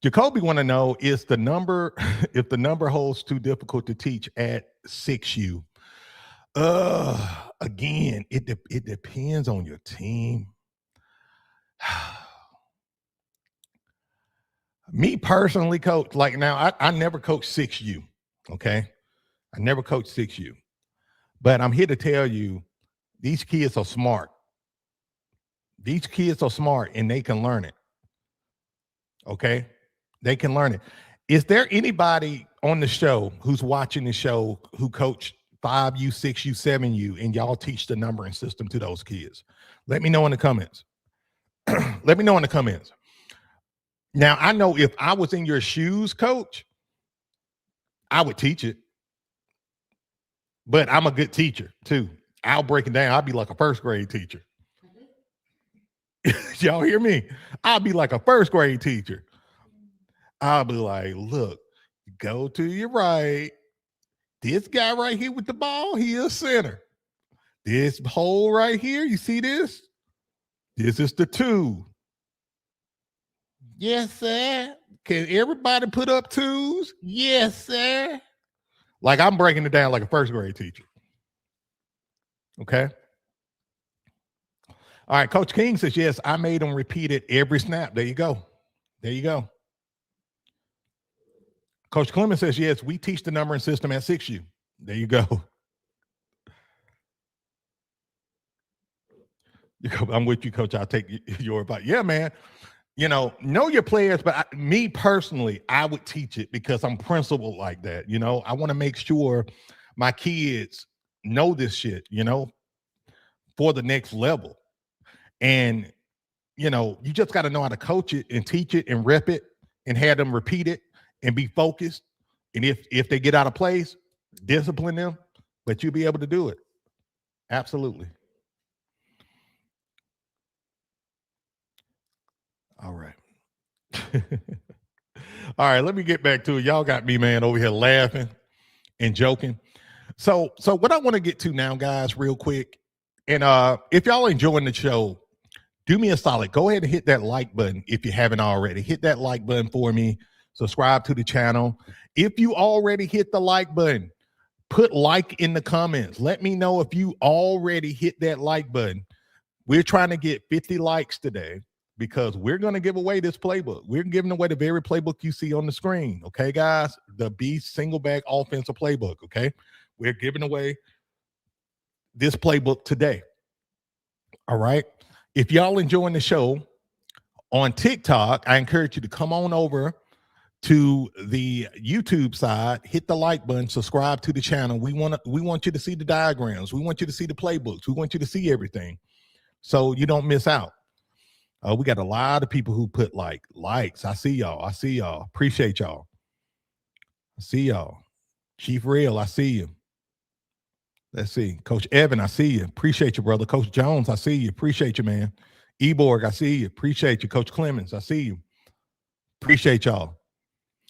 Jacoby want to know, is the number, if the number holds too difficult to teach at 6U? Again, it depends on your team. Me personally, coach, like now, I never coached 6U, okay? I never coached 6U. But I'm here to tell you, these kids are smart. These kids are smart, and they can learn it, okay? They can learn it. Is there anybody on the show who's watching the show who coached 5U, 6U, 7U, and y'all teach the numbering system to those kids? Let me know in the comments. Let me know in the comments. Now, I know if I was in your shoes, coach, I would teach it. But I'm a good teacher, too. I'll break it down. I'll be like a first grade teacher. Y'all hear me? I'll be like a first grade teacher. I'll be like, look, go to your right. This guy right here with the ball, he is center. This hole right here, you see this? This is the 2. Yes, sir. Can everybody put up twos? Yes, sir. Like I'm breaking it down like a first grade teacher. Okay. All right. Coach King says, yes, I made him repeat it every snap. There you go. There you go. Coach Clemens says, yes, we teach the numbering system at 6U. There you go. I'm with you, Coach. I'll take your advice. Yeah, man. You know your players, but me personally, I would teach it because I'm principled like that. I want to make sure my kids know this shit, for the next level. And, you just got to know how to coach it and teach it and rep it and have them repeat it and be focused. And if they get out of place, discipline them, but you'll be able to do it. Absolutely. All right. All right, let me get back to it. Y'all got me, man, over here laughing and joking. So what I want to get to now, guys, real quick, and if y'all enjoying the show, do me a solid. Go ahead and hit that like button if you haven't already. Hit that like button for me. Subscribe to the channel. If you already hit the like button, put like in the comments. Let me know if you already hit that like button. We're trying to get 50 likes today because we're going to give away this playbook. We're giving away the very playbook you see on the screen. Okay, guys? The Beast single back offensive playbook. Okay. We're giving away this playbook today. All right. If y'all enjoying the show on TikTok, I encourage you to come on over to the YouTube side, hit the like button, subscribe to the channel. We want you to see the diagrams. We want you to see the playbooks. We want you to see everything so you don't miss out. We got a lot of people who put likes. I see y'all. Appreciate y'all. I see y'all. Chief Real, I see you. Let's see. Coach Evan, I see you. Appreciate you, brother. Coach Jones, I see you. Appreciate you, man. Eborg, I see you. Appreciate you. Coach Clemens, I see you. Appreciate y'all.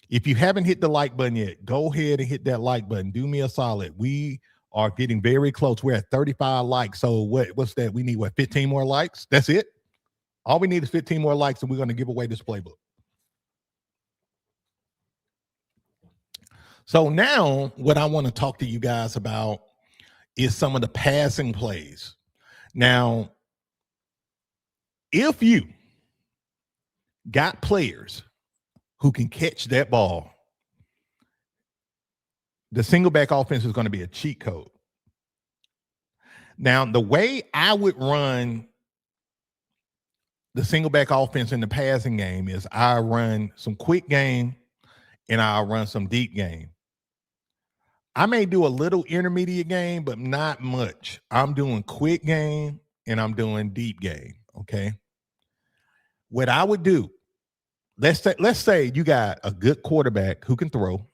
If you haven't hit the like button yet, go ahead and hit that like button. Do me a solid. We are getting very close. We're at 35 likes. So what's that? We need 15 more likes? That's it? All we need is 15 more likes, and we're going to give away this playbook. So now what I want to talk to you guys about is some of the passing plays. Now, if you got players who can catch that ball, the single back offense is going to be a cheat code. Now, the way I would run the single back offense in the passing game is I run some quick game and I'll run some deep game. I may do a little intermediate game, but not much. I'm doing quick game and I'm doing deep game. Okay. What I would do, let's say you got a good quarterback who can throw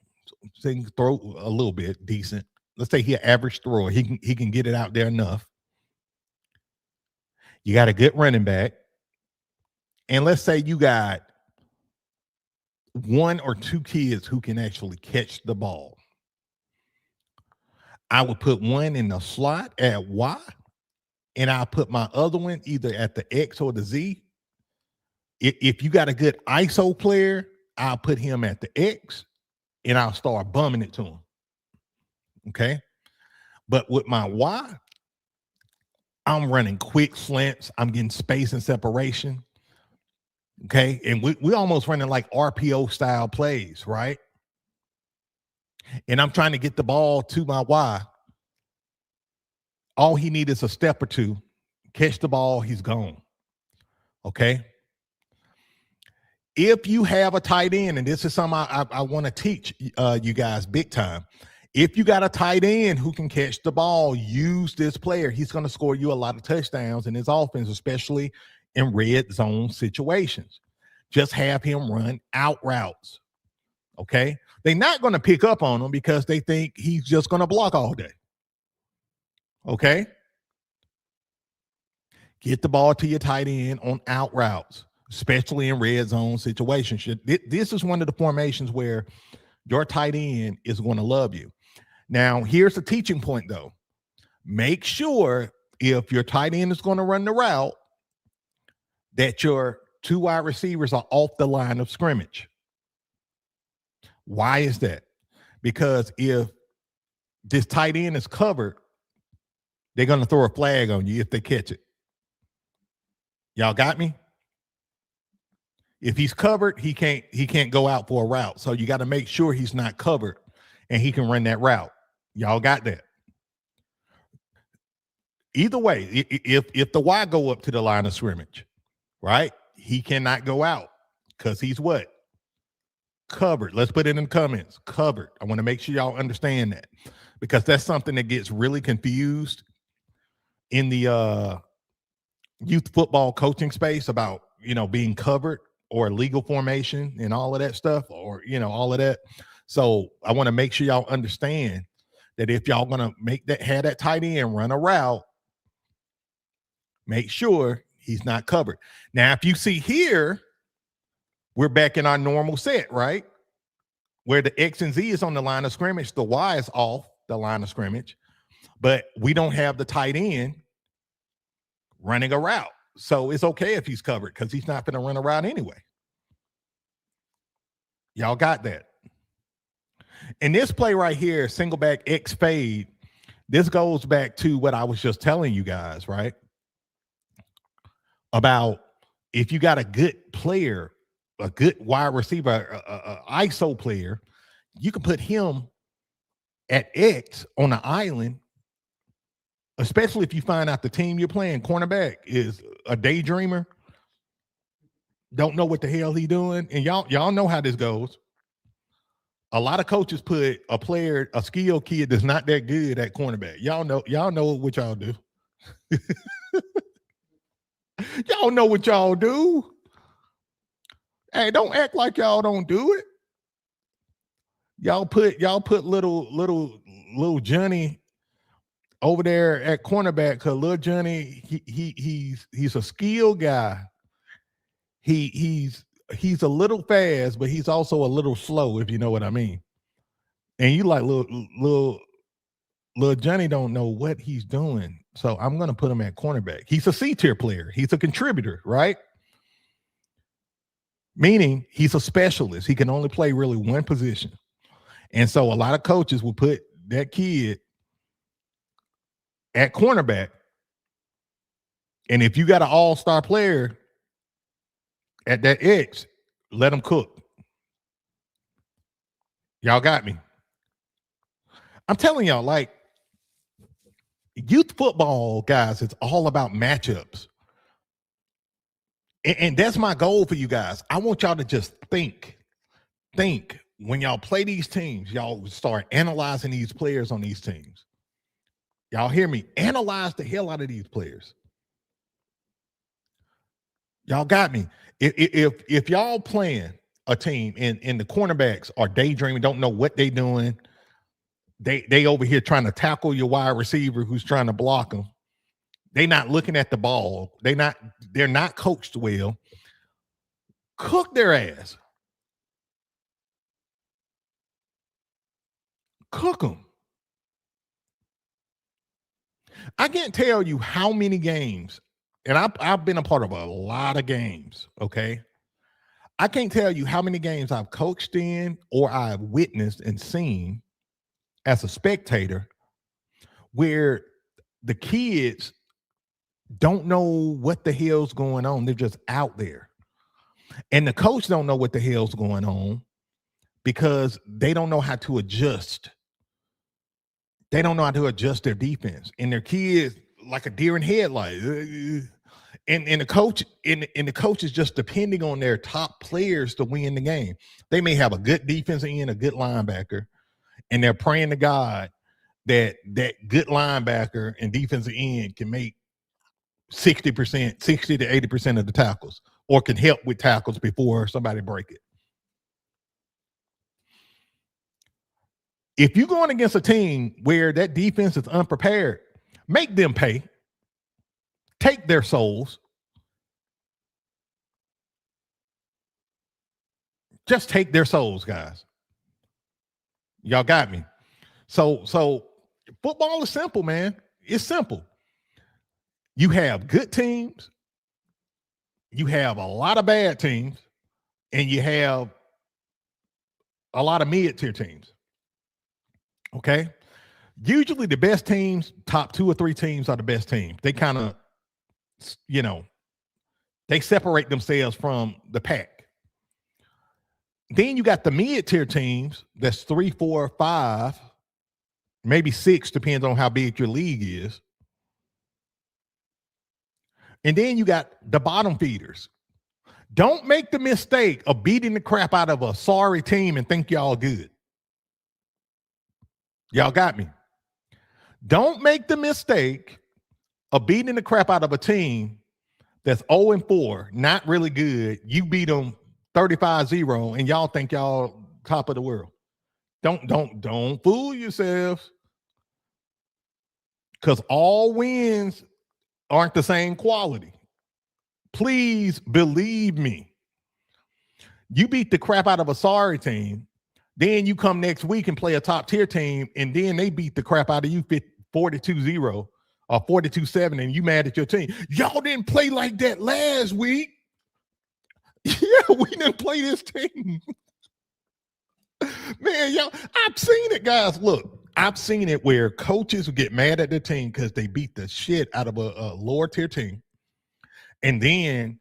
a little bit decent. Let's say he's an average thrower. He can get it out there enough. You got a good running back. And let's say you got one or two kids who can actually catch the ball. I would put one in the slot at Y, and I'll put my other one either at the X or the Z. If you got a good ISO player, I'll put him at the X, and I'll start bumming it to him. Okay? But with my Y, I'm running quick slants. I'm getting space and separation. Okay? And we almost running like RPO style plays, right? And I'm trying to get the ball to my Y. All he needs is a step or two. Catch the ball, he's gone. Okay? If you have a tight end, and this is something I want to teach you guys big time. If you got a tight end who can catch the ball, use this player. He's going to score you a lot of touchdowns in his offense, especially in red zone situations. Just have him run out routes. Okay? They're not going to pick up on him because they think he's just going to block all day. Okay? Get the ball to your tight end on out routes, especially in red zone situations. This is one of the formations where your tight end is going to love you. Now, here's the teaching point, though. Make sure if your tight end is going to run the route that your two wide receivers are off the line of scrimmage. Why is that? Because if this tight end is covered, they're going to throw a flag on you if they catch it. Y'all got me? If he's covered, he can't go out for a route. So you got to make sure he's not covered and he can run that route. Y'all got that? Either way, if the Y go up to the line of scrimmage, right, he cannot go out because he's what? Covered. Let's put it in the comments. Covered. I want to make sure y'all understand that because that's something that gets really confused in the youth football coaching space about, being covered or legal formation and all of that stuff or, all of that. So I want to make sure y'all understand that if y'all going to have that tight end run a route, make sure he's not covered. Now, if you see here, we're back in our normal set, right? Where the X and Z is on the line of scrimmage, the Y is off the line of scrimmage, but we don't have the tight end running a route. So it's okay if he's covered because he's not going to run a route anyway. Y'all got that? And this play right here, single back X fade, this goes back to what I was just telling you guys, right? About if you got a good player, a good wide receiver, a ISO player, you can put him at X on the island, especially if you find out the team you're playing, cornerback, is a daydreamer, don't know what the hell he's doing. And y'all know how this goes. A lot of coaches put a skilled kid that's not that good at cornerback. Y'all know what y'all do. Y'all know what y'all do. Hey, don't act like y'all don't do it. Y'all put little Johnny over there at cornerback because little Johnny, he's a skilled guy. He's a little fast, but he's also a little slow, if you know what I mean. And you like little Johnny don't know what he's doing. So I'm going to put him at cornerback. He's a C-tier player. He's a contributor, right? Meaning he's a specialist. He can only play really one position. And so a lot of coaches will put that kid at cornerback. And if you got an all-star player at that X, let him cook. Y'all got me? I'm telling y'all, like, youth football, guys, it's all about matchups. And that's my goal for you guys. I want y'all to just think when y'all play these teams, y'all start analyzing these players on these teams. Y'all hear me? Analyze the hell out of these players. Y'all got me? If y'all playing a team and the cornerbacks are daydreaming, don't know what they doing, they over here trying to tackle your wide receiver who's trying to block them. They not looking at the ball. They're not coached well. Cook their ass. Cook them. I can't tell you how many games, and I've been a part of a lot of games, okay? I can't tell you how many games I've coached in or I've witnessed and seen as a spectator where the kids don't know what the hell's going on. They're just out there. And the coach don't know what the hell's going on because they don't know how to adjust. They don't know how to adjust their defense. And their kids like a deer in headlights. And the coach is just depending on their top players to win the game. They may have a good defensive end, a good linebacker, and they're praying to God that good linebacker and defensive end can make 60 to 80% of the tackles or can help with tackles before somebody break it. If you're going against a team where that defense is unprepared, make them pay. Take their souls. Just take their souls, guys. Y'all got me. So football is simple, man. It's simple. You have good teams, you have a lot of bad teams, and you have a lot of mid-tier teams. Okay. Usually the best teams, top 2 or 3 teams are the best teams. They kind of, they separate themselves from the pack. Then you got the mid-tier teams that's 3, 4, 5, maybe 6, depends on how big your league is. And then you got the bottom feeders. Don't make the mistake of beating the crap out of a sorry team and think y'all good. Y'all got me. Don't make the mistake of beating the crap out of a team that's 0-4, not really good. You beat them 35-0 and y'all think y'all top of the world. Don't fool yourselves. Because all wins aren't the same quality. Please believe me. You beat the crap out of a sorry team, then you come next week and play a top tier team, and then they beat the crap out of you 42-0 or 42-7, and you mad at your team. Y'all didn't play like that last week. Yeah, we didn't play this team. Man, y'all, I've seen it, guys. Look, I've seen it where coaches get mad at the team because they beat the shit out of a lower tier team. And then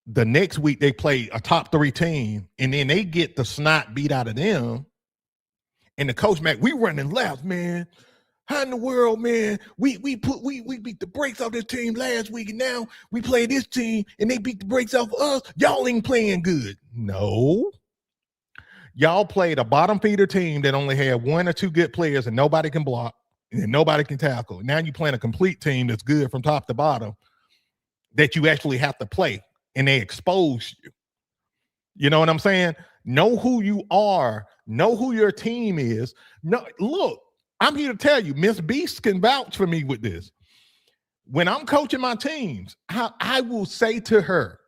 the next week they play a top 3 team, and then they get the snot beat out of them. And the coach, man, we running laps, man. How in the world, man? We beat the brakes off this team last week, and now we play this team, and they beat the brakes off us. Y'all ain't playing good. No. Y'all played a bottom feeder team that only had 1 or 2 good players, and nobody can block, and nobody can tackle. Now you playing a complete team that's good from top to bottom that you actually have to play, and they expose you. You know what I'm saying? Know who you are. Know who your team is. No, look, I'm here to tell you, Miss Beast can vouch for me with this. When I'm coaching my teams, I will say to her,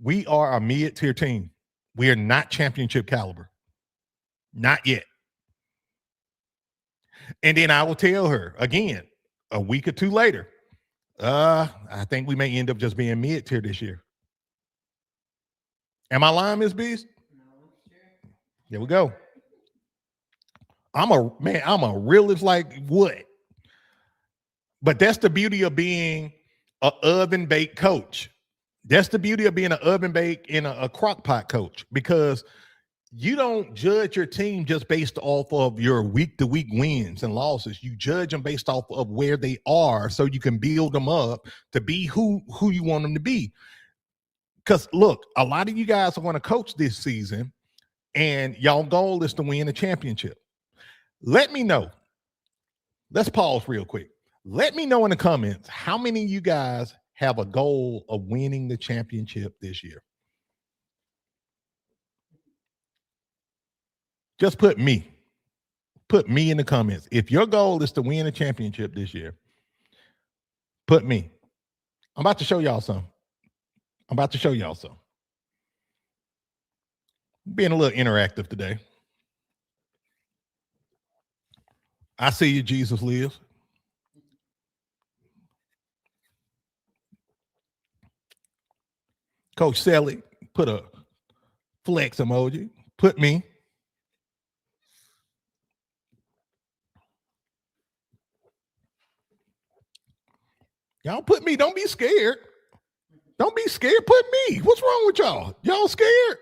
we are a mid-tier team. We are not championship caliber. Not yet. And then I will tell her again, a week or 2 later, I think we may end up just being mid-tier this year. Am I lying, Miss Beast? No, sure. There we go. I'm a realist like what? But that's the beauty of being an oven baked coach. That's the beauty of being an oven baked and a crock pot coach, because you don't judge your team just based off of your week to week wins and losses. You judge them based off of where they are, so you can build them up to be who you want them to be. Because look, a lot of you guys are going to coach this season, and y'all goal is to win a championship. Let me know. Let's pause real quick. Let me know in the comments how many of you guys have a goal of winning the championship this year. Just put me in the comments. If your goal is to win a championship this year, put me. I'm about to show y'all something. Being a little interactive today. I see you, Jesus lives. Coach Selly, put a flex emoji. Put me. Y'all put me. Don't be scared. Don't be scared. Put me. What's wrong with y'all? Y'all scared?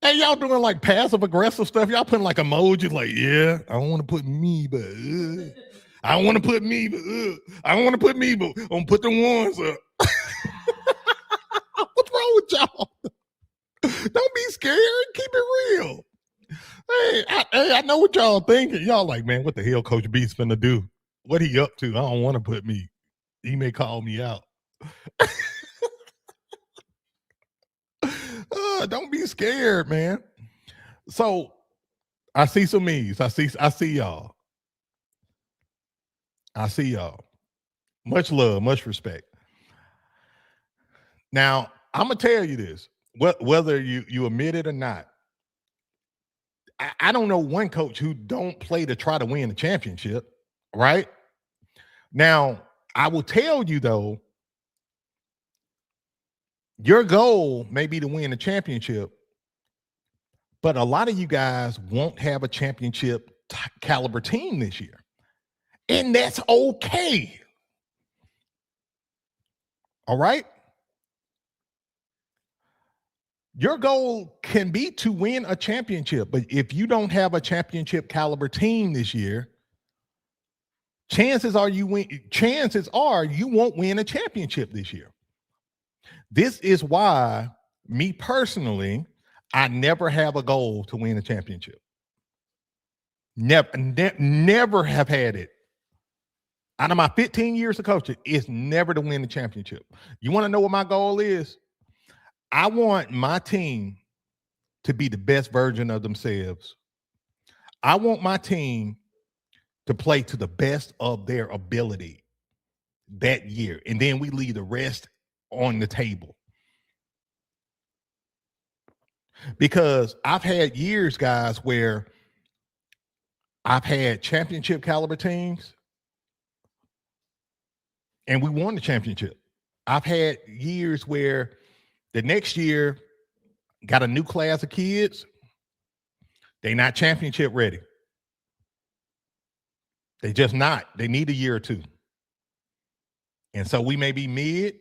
Hey, y'all doing like passive aggressive stuff. Y'all putting like emojis like, yeah, I don't want to put me, but I don't want to put me, but I don't want to put me, but I'm gonna put the ones up. What's wrong with y'all? Don't be scared. Keep it real. Hey, I know what y'all thinking. Y'all like, man, what the hell Coach B's finna do? What he up to? I don't want to put me. He may call me out. Don't be scared, man. So I see some me's. I see y'all. I see y'all. Much love, much respect. Now, I'm gonna tell you this, whether you admit it or not. I don't know one coach who don't play to try to win the championship, right? Now, I will tell you though, your goal may be to win the championship, But a lot of you guys won't have a championship caliber team this year. And that's okay. All right? Your goal can be to win a championship, but if you don't have a championship caliber team this year, chances are you won't win a championship this year. This is why, me personally, I never have a goal to win a championship. Never have had it. Out of my 15 years of coaching, it's never to win the championship. You want to know what my goal is? I want my team to be the best version of themselves. I want my team to play to the best of their ability that year. And then we leave the rest on the table. Because I've had years, guys, where I've had championship caliber teams and we won the championship. I've had years where the next year got a new class of kids. They're not championship ready. They just not. They need a year or two. And so we may be mid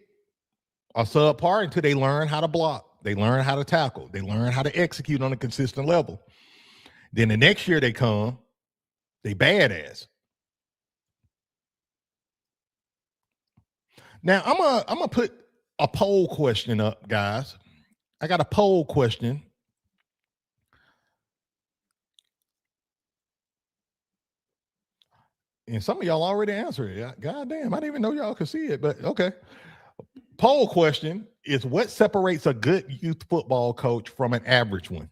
or subpar until they learn how to block. They learn how to tackle. They learn how to execute on a consistent level. Then the next year they come, they badass. Now I'm gonna put a poll question up, guys. I got a poll question. And some of y'all already answered it. God damn, I didn't even know y'all could see it, but okay. Poll question is, what separates a good youth football coach from an average one?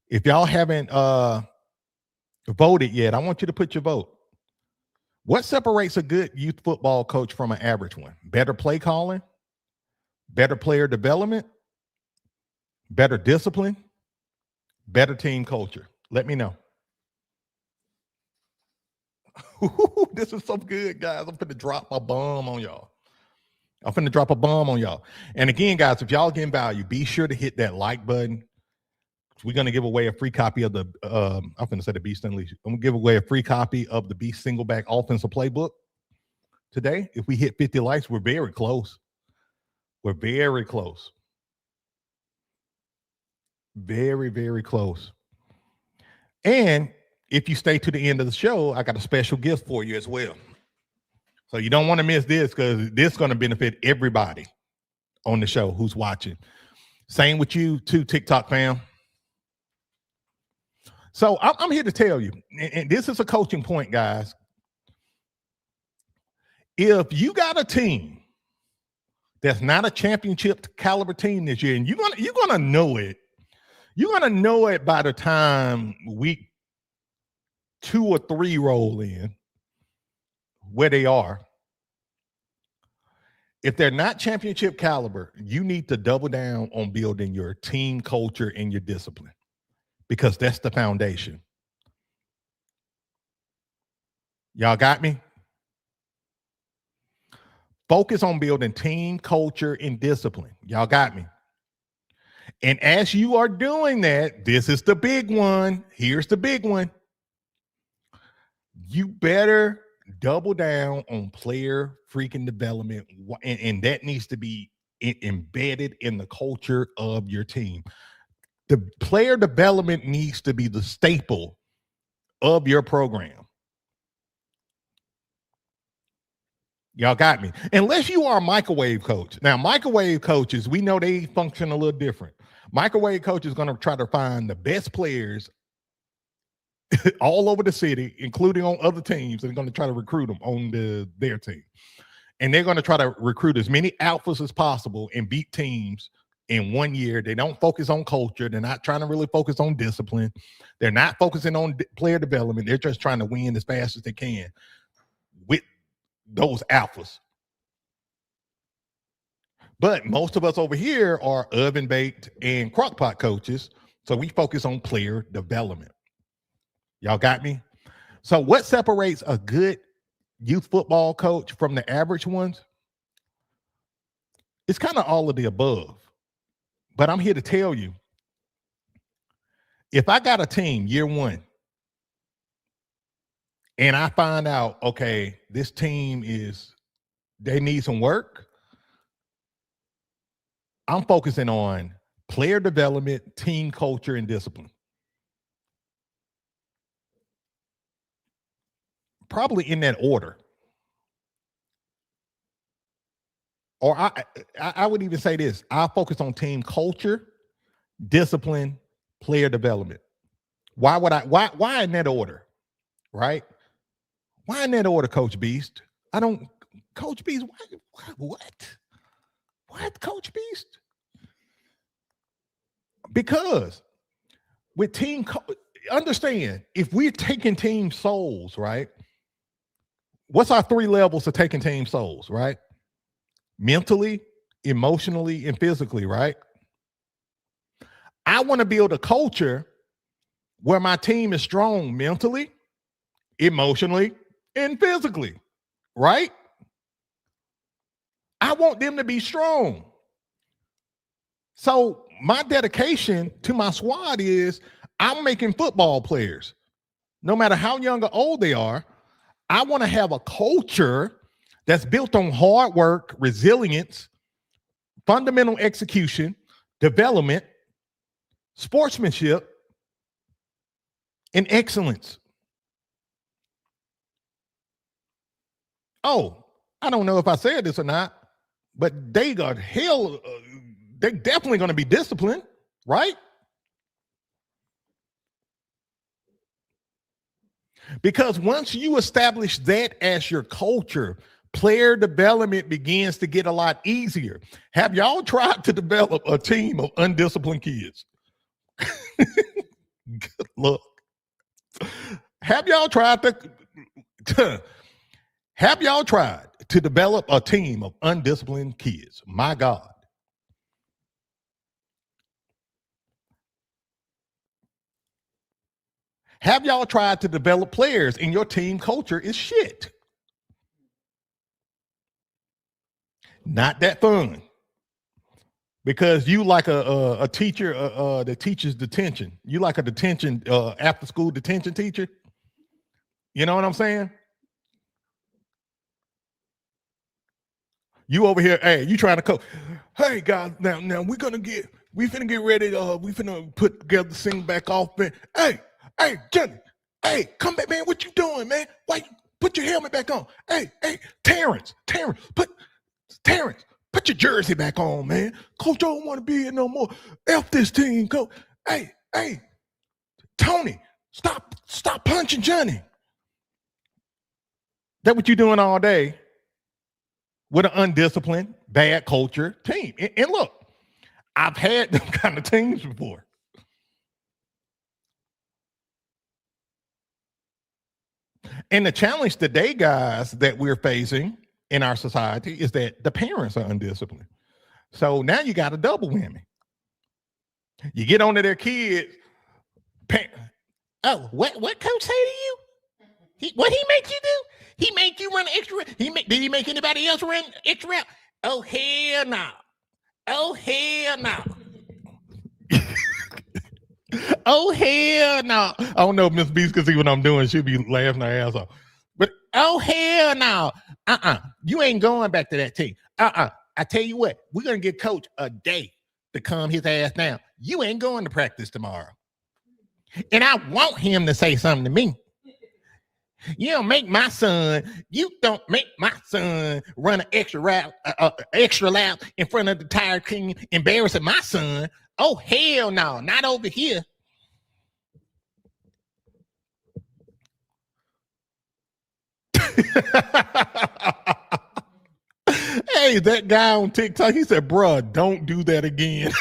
If y'all haven't voted yet, I want you to put your vote. What separates a good youth football coach from an average one? Better play calling, better player development, better discipline, better team culture. Let me know. This is so good, guys. I'm finna drop a bomb on y'all. And again, guys, if y'all getting value, be sure to hit that like button. We're going to give away a free copy of the, I'm going to say the Beast Unleashed. I'm going to give away a free copy of the Beast Singleback Offensive Playbook today. If we hit 50 likes, we're very close. We're very close. Very, very close. And if you stay to the end of the show, I got a special gift for you as well. So you don't want to miss this, because this is going to benefit everybody on the show who's watching. Same with you too, TikTok fam. So I'm here to tell you, and this is a coaching point, guys. If you got a team that's not a championship caliber team this year, and you're gonna know it. You're gonna know it by the time week 2 or 3 roll in, where they are. If they're not championship caliber, you need to double down on building your team culture and your discipline, because that's the foundation. Y'all got me? Focus on building team culture and discipline. Y'all got me? And as you are doing that, this is the big one. Here's the big one. You better double down on player freaking development, and that needs to be embedded in the culture of your team. The player development needs to be the staple of your program. Y'all got me? Unless you are a microwave coach. Now, microwave coaches, we know they function a little different. Microwave coach is going to try to find the best players all over the city, including on other teams, and they're going to try to recruit them on their team. And they're going to try to recruit as many alphas as possible and beat teams in 1 year. They don't focus on culture. They're not trying to really focus on discipline. They're not focusing on player development. They're just trying to win as fast as they can with those alphas. But most of us over here are oven baked and crockpot coaches, so we focus on player development. Y'all got me? So what separates a good youth football coach from the average ones? It's kind of all of the above. But I'm here to tell you, If I got a team year one and I find out, okay, this team they need some work, I'm focusing on player development, team culture, and discipline. Probably in that order. Or I would even say this: I focus on team culture, discipline, player development. Why would why in that order? Right? Why in that order, Coach Beast? I don't, Coach Beast. What, Coach Beast? Because with understand, if we're taking team souls, right? What's our 3 levels of taking team souls, right? Mentally, emotionally, and physically, right? I want to build a culture where my team is strong mentally, emotionally, and physically, right? I want them to be strong. So my dedication to my squad is I'm making football players. No matter how young or old they are, I want to have a culture that's built on hard work, resilience, fundamental execution, development, sportsmanship, and excellence. Oh, I don't know if I said this or not, but they got hell. They're definitely going to be disciplined, right? Because once you establish that as your culture, player development begins to get a lot easier. Have y'all tried to develop a team of undisciplined kids? Good luck. Have y'all tried to develop a team of undisciplined kids? My God. Have y'all tried to develop players and your team culture is shit? Not that fun. Because you like a teacher that teaches detention. You like a detention after school detention teacher. You know what I'm saying? You over here, hey, you trying to coach. Hey guys, now we finna get ready. We finna put together the sing back off, man. Hey, Johnny, hey, come back, man. What you doing, man? Why you put your helmet back on? Hey, Terrence, put your jersey back on, man. Coach, I don't want to be here no more. F this team, coach. Hey, Tony, stop punching Johnny. That what you doing all day with an undisciplined, bad culture team. And look, I've had them kind of teams before. And the challenge today, guys, that we're facing in our society is that the parents are undisciplined. So now you got a double whammy. You get onto their kids. Oh, what coach say to you? What he make you do? He make you run extra. Did he make anybody else run extra route? Oh hell no! Oh hell no! Oh hell no! I don't know if Miss Beast can see what I'm doing. She'll be laughing her ass off. But oh hell no! You ain't going back to that team. I tell you what, we're gonna give coach a day to calm his ass down. You ain't going to practice tomorrow. And I want him to say something to me. You don't make my son run an extra lap in front of the entire team, embarrassing my son. Oh, hell no, not over here. Hey, that guy on TikTok, he said, bruh, don't do that again.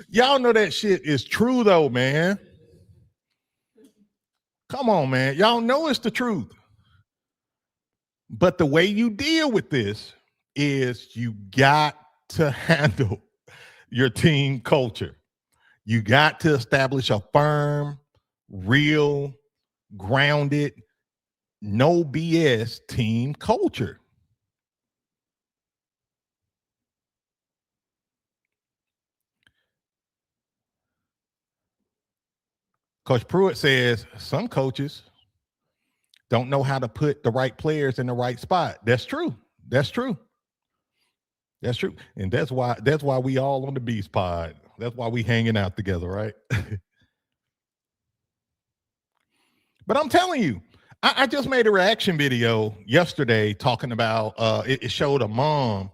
Y'all know that shit is true though, man. Come on, man. Y'all know it's the truth. But the way you deal with this is you got to handle your team culture. You got to establish a firm, real, grounded, no BS team culture. Coach Pruitt says some coaches don't know how to put the right players in the right spot. That's true. That's true. That's true. And that's why we all on the Beast Pod. That's why we hanging out together, right? But I'm telling you, I just made a reaction video yesterday talking about it showed a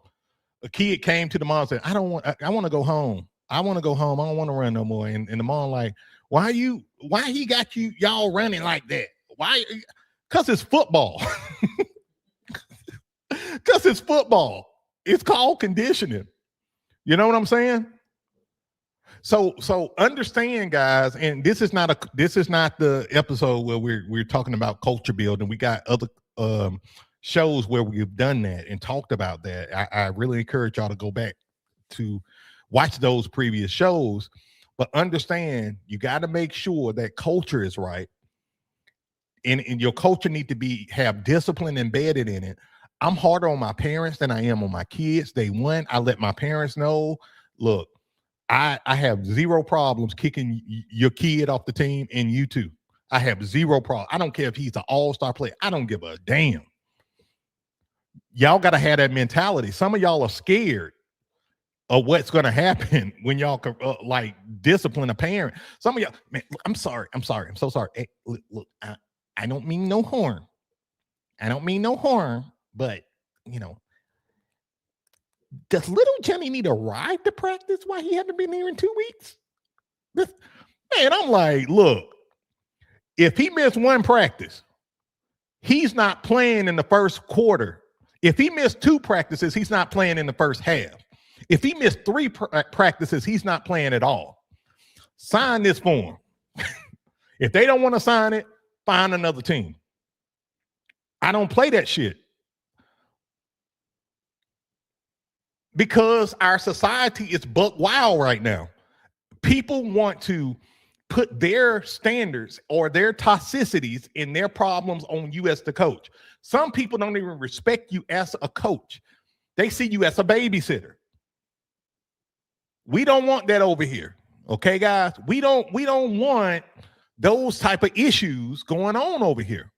kid came to the mom and said, I want to go home. I want to go home. I don't want to run no more. And the mom like, why he got y'all running like that? Why? Because it's football. Because it's football. It's called conditioning. You know what I'm saying? So understand, guys, and this is not the episode where we're talking about culture building. We got other shows where we've done that and talked about that. I really encourage y'all to go back to watch those previous shows, but understand you got to make sure that culture is right. And your culture need to have discipline embedded in it. I'm harder on my parents than I am on my kids. Day one, I let my parents know, look, I have zero problems kicking your kid off the team, and you too. I have zero problem. I don't care if he's an all-star player. I don't give a damn. Y'all got to have that mentality. Some of y'all are scared of what's going to happen when y'all like discipline a parent. Some of y'all, man, I'm sorry. I'm so sorry. Hey, look, I don't mean no harm. But, you know, does little Johnny need a ride to practice? Why he haven't been here in 2 weeks? Man, I'm like, look, if he missed one practice, he's not playing in the first quarter. If he missed 2 practices, he's not playing in the first half. If he missed 3 practices, he's not playing at all. Sign this form. If they don't want to sign it, find another team. I don't play that shit. Because our society is buck wild right now. People want to put their standards or their toxicities and their problems on you as the coach. Some people don't even respect you as a coach. They see you as a babysitter. We don't want that over here. Okay, guys? We don't want those type of issues going on over here.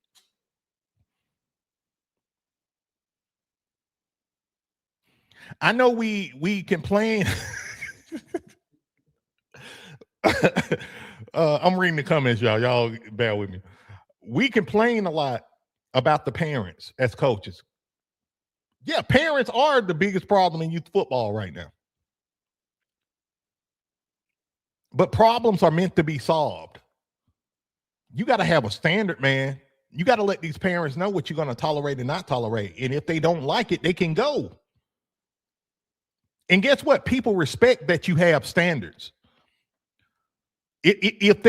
I know we complain. I'm reading the comments, y'all. Y'all bear with me. We complain a lot about the parents as coaches. Yeah, parents are the biggest problem in youth football right now. But problems are meant to be solved. You got to have a standard, man. You got to let these parents know what you're going to tolerate and not tolerate. And if they don't like it, they can go. And guess what? People respect that you have standards. If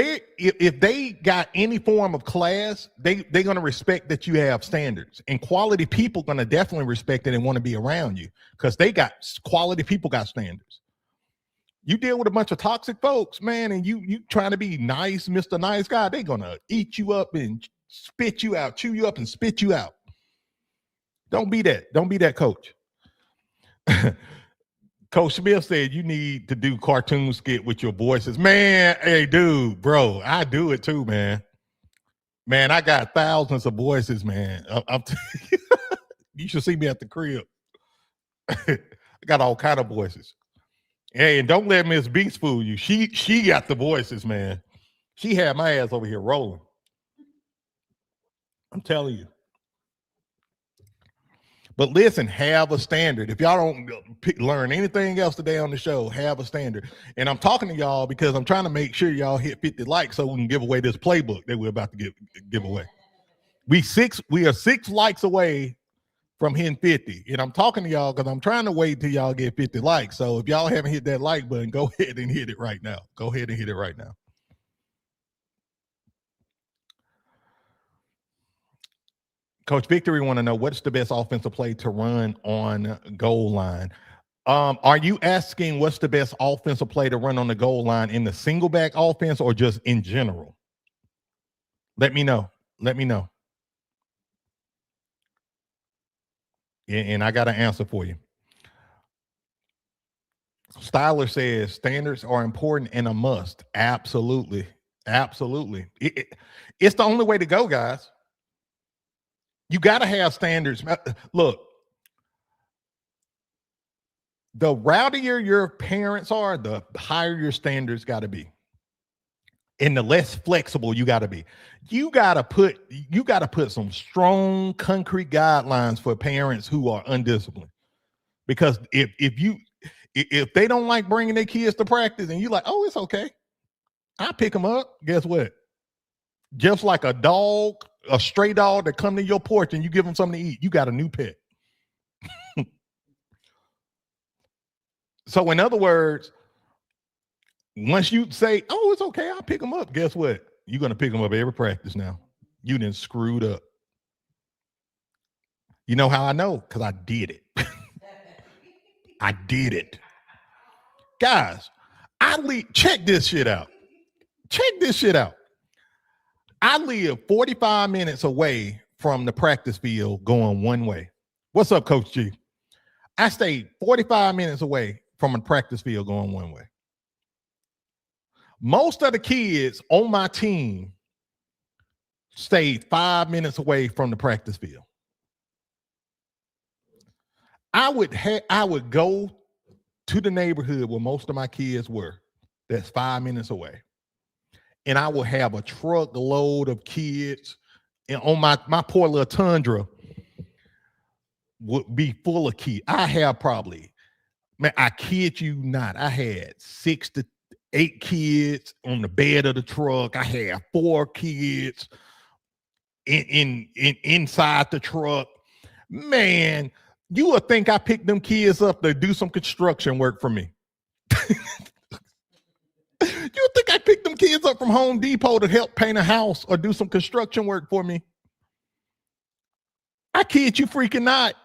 they got any form of class, they're going to respect that you have standards. And quality people going to definitely respect it and want to be around you because quality people got standards. You deal with a bunch of toxic folks, man, and you trying to be nice, Mr. Nice Guy, they're going to eat you up and spit you out, chew you up and spit you out. Don't be that. Don't be that coach. Coach Smith said you need to do cartoon skit with your voices. Man, hey, dude, bro, I do it too, man. Man, I got thousands of voices, man. You should see me at the crib. I got all kind of voices. Hey, and don't let Miss Beast fool you. She got the voices, man. She had my ass over here rolling. I'm telling you. But listen, have a standard. If y'all don't learn anything else today on the show, have a standard. And I'm talking to y'all because I'm trying to make sure y'all hit 50 likes so we can give away this playbook that we're about to give away. We are 6 likes away from hitting 50. And I'm talking to y'all because I'm trying to wait till y'all get 50 likes. So if y'all haven't hit that like button, go ahead and hit it right now. Go ahead and hit it right now. Coach Victory want to know what's the best offensive play to run on goal line. Are you asking what's the best offensive play to run on the goal line in the single back offense or just in general? Let me know. Let me know. And I got an answer for you. Styler says standards are important and a must. Absolutely. Absolutely. It's the only way to go, guys. You got to have standards. Look, the rowdier your parents are, the higher your standards got to be. And the less flexible you got to be. You got to put some strong concrete guidelines for parents who are undisciplined. Because if they don't like bringing their kids to practice and you like, oh, it's okay, I pick them up. Guess what? Just like a dog, a stray dog that come to your porch and you give them something to eat, you got a new pet. So in other words, once you say, oh, it's okay, I'll pick them up, guess what? You're going to pick them up every practice now. You done screwed up. You know how I know? Because I did it. I did it. Guys, check this shit out. Check this shit out. I live 45 minutes away from the practice field going one way. What's up, Coach G? I stayed 45 minutes away from a practice field going one way. Most of the kids on my team stayed 5 minutes away from the practice field. I would go to the neighborhood where most of my kids were. That's 5 minutes away. And I would have a truckload of kids. And on my poor little Tundra would be full of kids. I have probably, man, I kid you not, I had 6 to 8 kids on the bed of the truck. I had 4 kids inside the truck. Man, you would think I picked them kids up to do some construction work for me. You think I picked them kids up from Home Depot to help paint a house or do some construction work for me? I kid you freaking not.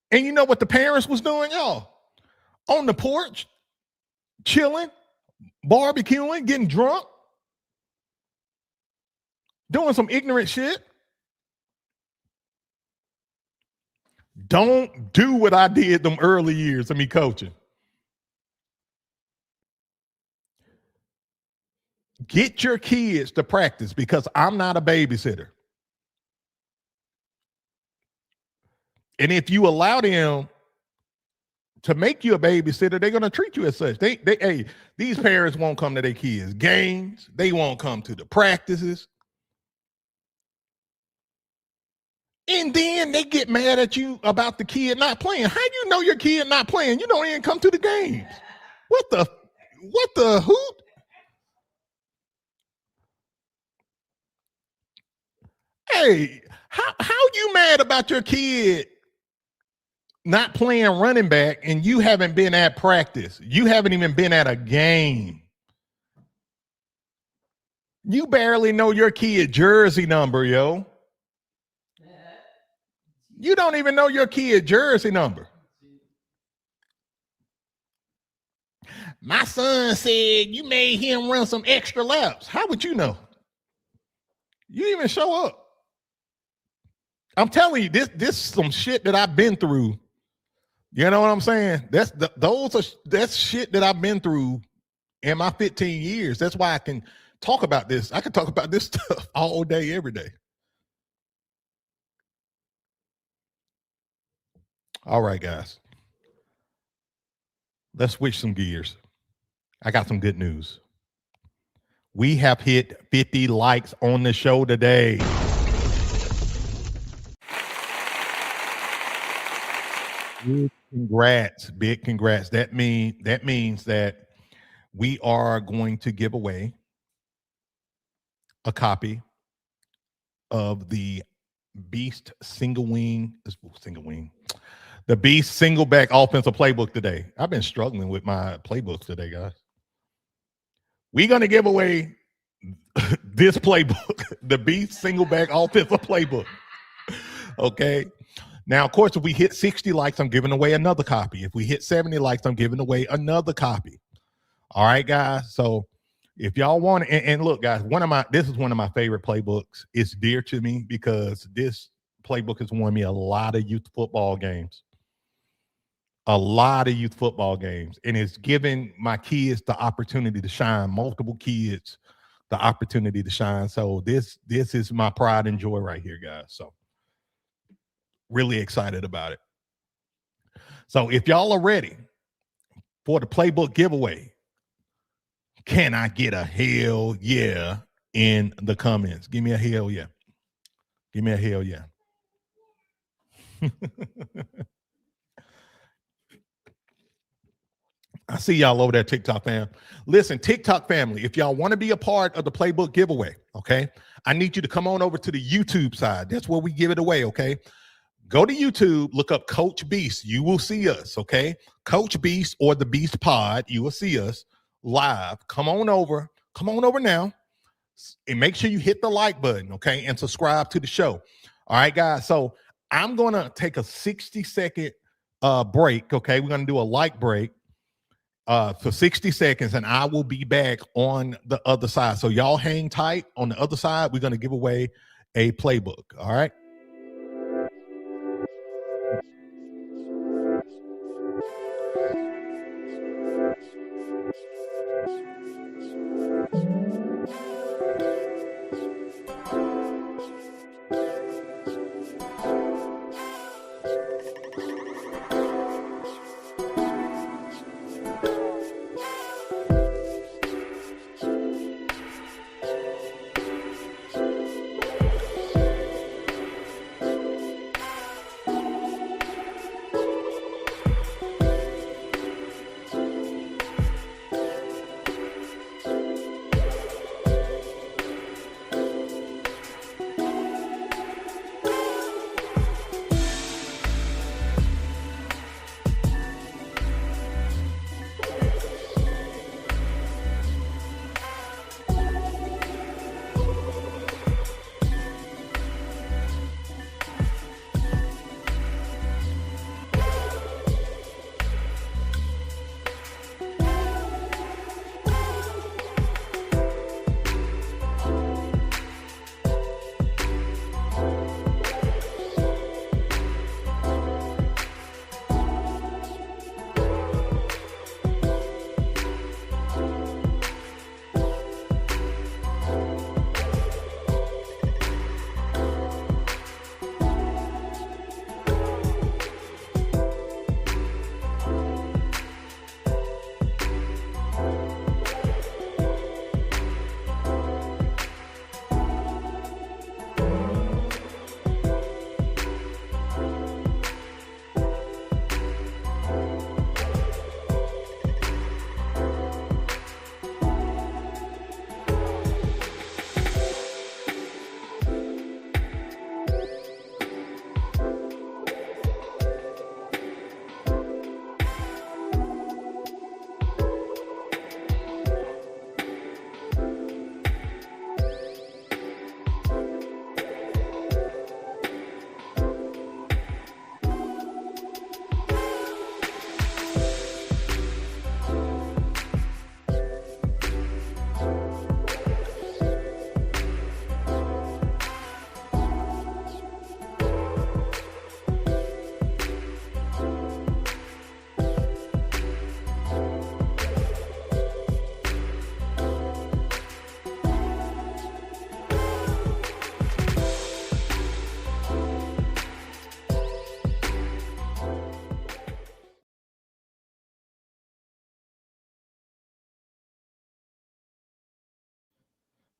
And you know what the parents was doing, y'all? On the porch, chilling, barbecuing, getting drunk, doing some ignorant shit. Don't do what I did them early years of me coaching. Get your kids to practice because I'm not a babysitter. And if you allow them to make you a babysitter, they're going to treat you as such. Hey, these parents won't come to their kids' games. They won't come to the practices. And then they get mad at you about the kid not playing. How you know your kid not playing? You don't even come to the games. What the hoot? Hey, how you mad about your kid not playing running back and you haven't been at practice? You haven't even been at a game. You barely know your kid jersey number, yo. You don't even know your kid jersey number. My son said you made him run some extra laps. How would you know? You didn't even show up. I'm telling you, this is some shit that I've been through. You know what I'm saying? That's shit that I've been through in my 15 years. That's why I can talk about this. I can talk about this stuff all day, every day. All right, guys. Let's switch some gears. I got some good news. We have hit 50 likes on the show today. Big congrats. Big congrats. That means that we are going to give away a copy of the Beast the Beast single back offensive playbook today. I've been struggling with my playbooks today, guys. We're going to give away this playbook, the Beast single back offensive playbook. Okay. Now, of course, if we hit 60 likes, I'm giving away another copy. If we hit 70 likes, I'm giving away another copy. All right, guys. So if y'all want, and look, guys, this is one of my favorite playbooks. It's dear to me because this playbook has won me a lot of youth football games. a lot of youth football games, and it's giving my kids the opportunity to shine, multiple kids the opportunity to shine. So this is my pride and joy right here, guys. So really excited about it. So if y'all are ready for the playbook giveaway, can I get a hell yeah in the comments? Give me a hell yeah. Give me a hell yeah. I see y'all over there, TikTok fam. Listen, TikTok family, if y'all want to be a part of the playbook giveaway, okay, I need you to come on over to the YouTube side. That's where we give it away, okay? Go to YouTube, look up Coach Beast. You will see us, okay? Coach Beast or the Beast Pod. You will see us live. Come on over now, and make sure you hit the like button, okay, and subscribe to the show. All right, guys. So I'm gonna take a 60-second break. Okay, we're gonna do a like break for 60 seconds, and I will be back on the other side. So y'all hang tight. On the other side, we're gonna give away a playbook. All right.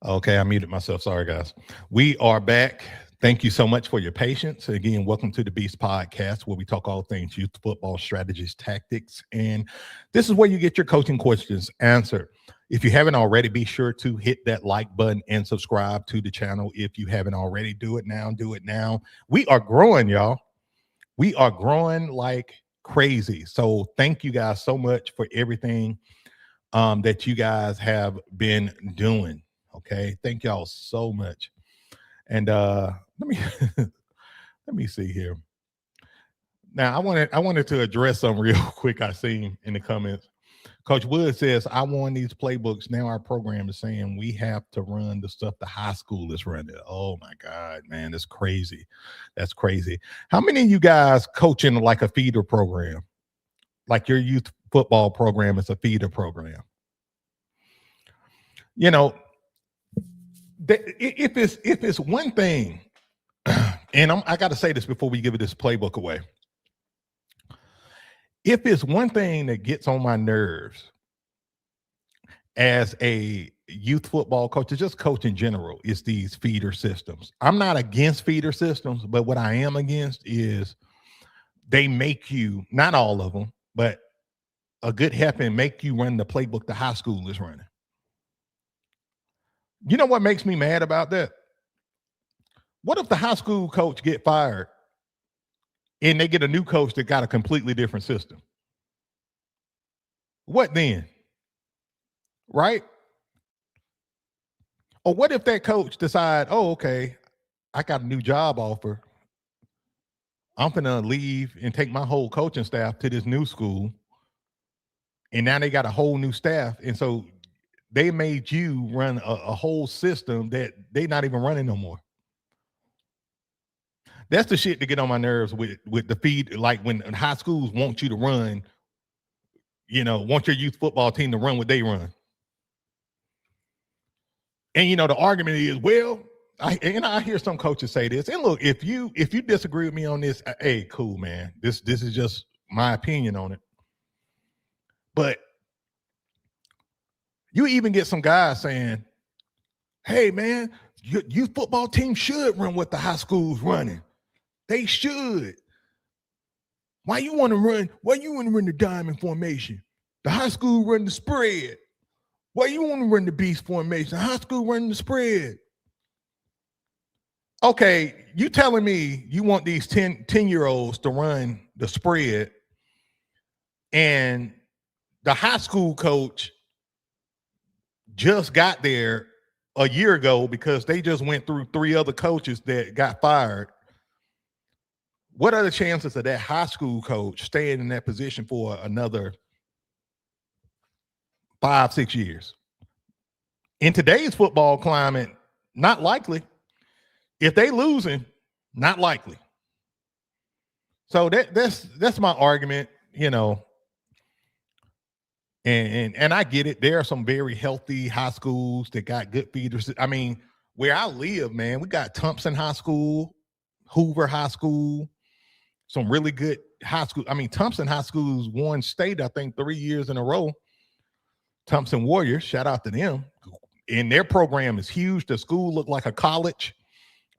Okay, I muted myself. Sorry, guys. We are back. Thank you so much for your patience. Again, welcome to the Beast Podcast, where we talk all things youth football strategies, tactics, and this is where you get your coaching questions answered. If you haven't already, be sure to hit that like button and subscribe to the channel. If you haven't already, do it now. Do it now. We are growing, y'all. We are growing like crazy. So thank you guys so much for everything that you guys have been doing. Okay, thank y'all so much. And let me let me see here. Now I wanted to address something real quick I seen in the comments. Coach Wood says, I won these playbooks. Now our program is saying we have to run the stuff the high school is running. Oh my God, man, that's crazy. That's crazy. How many of you guys coaching like a feeder program? like your youth football program is a feeder program. You know, if it's one thing, and I got to say this before we give this playbook away. If it's one thing that gets on my nerves as a youth football coach, or just coach in general, is these feeder systems. I'm not against feeder systems, but what I am against is they make you, not all of them, but a good helping make you run the playbook the high school is running. You know what makes me mad about that? What if the high school coach get fired and they get a new coach that got a completely different system? What then? Right? Or what if that coach decide, oh, okay, I got a new job offer. I'm gonna leave and take my whole coaching staff to this new school. And now they got a whole new staff. And so they made you run a whole system that they're not even running no more. That's the shit to get on my nerves with the feed. Like when high schools want you to run, want your youth football team to run what they run. And the argument is, well, I hear some coaches say this. And look, if you disagree with me on this, hey, cool, man. This is just my opinion on it. But you even get some guys saying, hey, man, your youth football team should run what the high school's running. They should. Why you want to run the diamond formation? The high school run the spread. Why you want to run the beast formation? The high school run the spread. Okay, you telling me you want these 10-year-olds to run the spread, and the high school coach just got there a year ago because they just went through 3 other coaches that got fired. What are the chances of that high school coach staying in that position for another 5-6 years? In today's football climate, not likely. If they losing, not likely. So that's my argument, And I get it. There are some very healthy high schools that got good feeders. I mean, where I live, man, we got Thompson High School, Hoover High School, some really good high school. I mean, Thompson High School's won state, I think, 3 years in a row. Thompson Warriors, shout out to them. And their program is huge. The school looked like a college.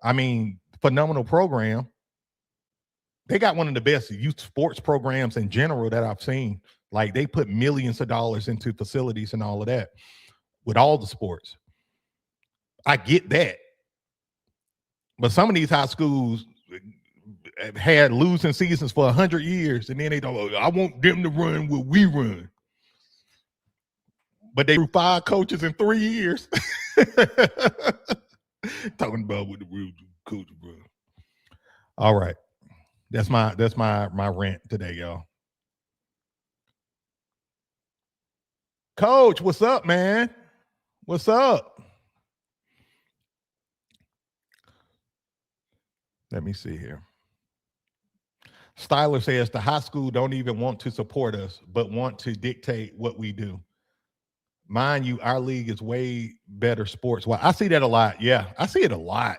I mean, phenomenal program. They got one of the best youth sports programs in general that I've seen. Like, they put millions of dollars into facilities and all of that with all the sports. I get that. But some of these high schools had losing seasons for 100 years, and then they don't, I want them to run what we run. But they threw 5 coaches in 3 years. Talking about what the real coach run. All right. That's my rant today, y'all. Coach, what's up, man? What's up? Let me see here. Styler says the high school don't even want to support us, but want to dictate what we do. Mind you, our league is way better sports. Well, I see that a lot. Yeah, I see it a lot.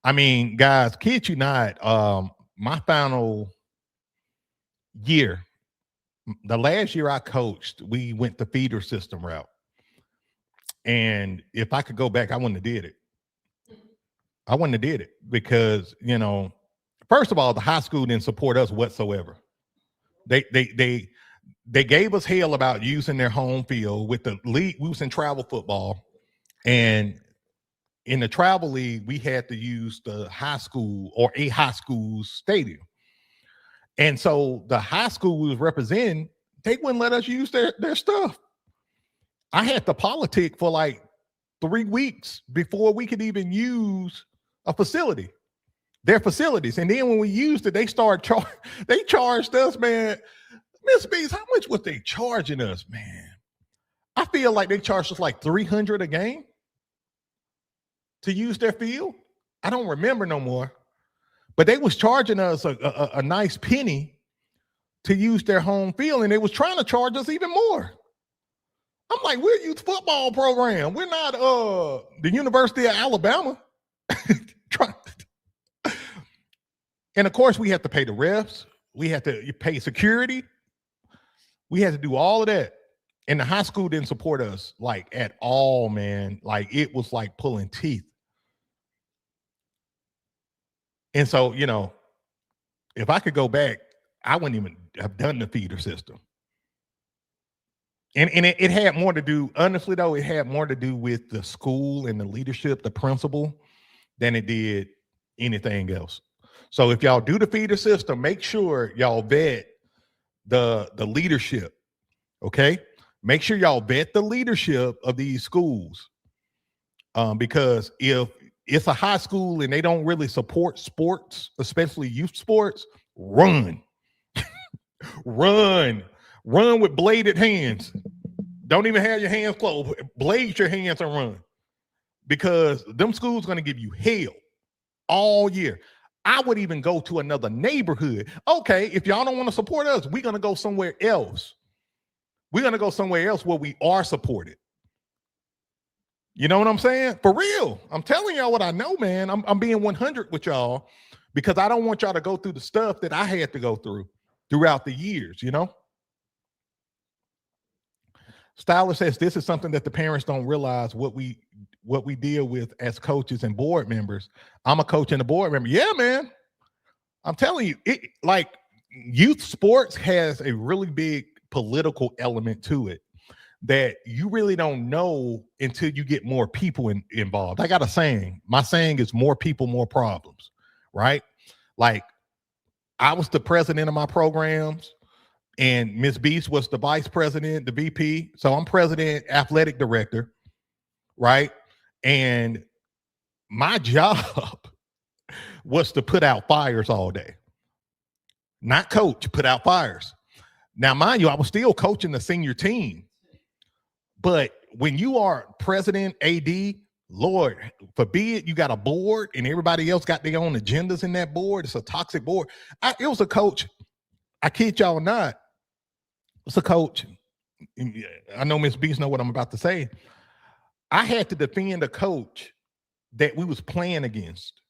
I mean, guys, kid you not, my final year, the last year I coached, we went the feeder system route. And if I could go back, I wouldn't have did it. I wouldn't have did it because, first of all, the high school didn't support us whatsoever. They gave us hell about using their home field with the league. We was in travel football, and in the travel league, we had to use the high school or a high school stadium. And so the high school we was representing, they wouldn't let us use their stuff. I had to politic for like 3 weeks before we could even use a facility, their facilities. And then when we used it, they charged us, man. Miss Bees, how much was they charging us, man? I feel like they charged us like $300 a game to use their field. I don't remember no more, but they was charging us a nice penny to use their home field, and they was trying to charge us even more. I'm like, we're a youth football program. We're not the University of Alabama. And of course, we have to pay the refs. We have to pay security. We had to do all of that. And the high school didn't support us like at all, man. Like it was like pulling teeth. And so, you know, if I could go back, I wouldn't even have done the feeder system. And it had more to do, honestly, though, it had more to do with the school and the leadership, the principal, than it did anything else. So if y'all do the feeder system, make sure y'all vet the leadership, okay? Make sure y'all vet the leadership of these schools. Because if it's a high school and they don't really support sports, especially youth sports, run. Run with bladed hands. Don't even have your hands closed. Blade your hands and run. Because them schools going to give you hell all year. I would even go to another neighborhood. Okay, if y'all don't want to support us, we're going to go somewhere else. We're going to go somewhere else where we are supported. You know what I'm saying? For real. I'm telling y'all what I know, man. I'm being 100 with y'all because I don't want y'all to go through the stuff that I had to go through throughout the years, you know? Styler says this is something that the parents don't realize what we deal with as coaches and board members. I'm a coach and a board member. Yeah, man. I'm telling you, it like youth sports has a really big political element to it that you really don't know until you get more people involved. I got a saying. My saying is more people, more problems, right? Like I was the president of my programs and Ms. Beast was the vice president, the VP. So I'm president, athletic director, right? And my job was to put out fires all day. Not coach, put out fires. Now, mind you, I was still coaching the senior team. But when you are president, AD, Lord forbid you got a board and everybody else got their own agendas in that board. It's a toxic board. It was a coach. I kid y'all not. It's a coach. I know Miss Beast know what I'm about to say. I had to defend a coach that we was playing against.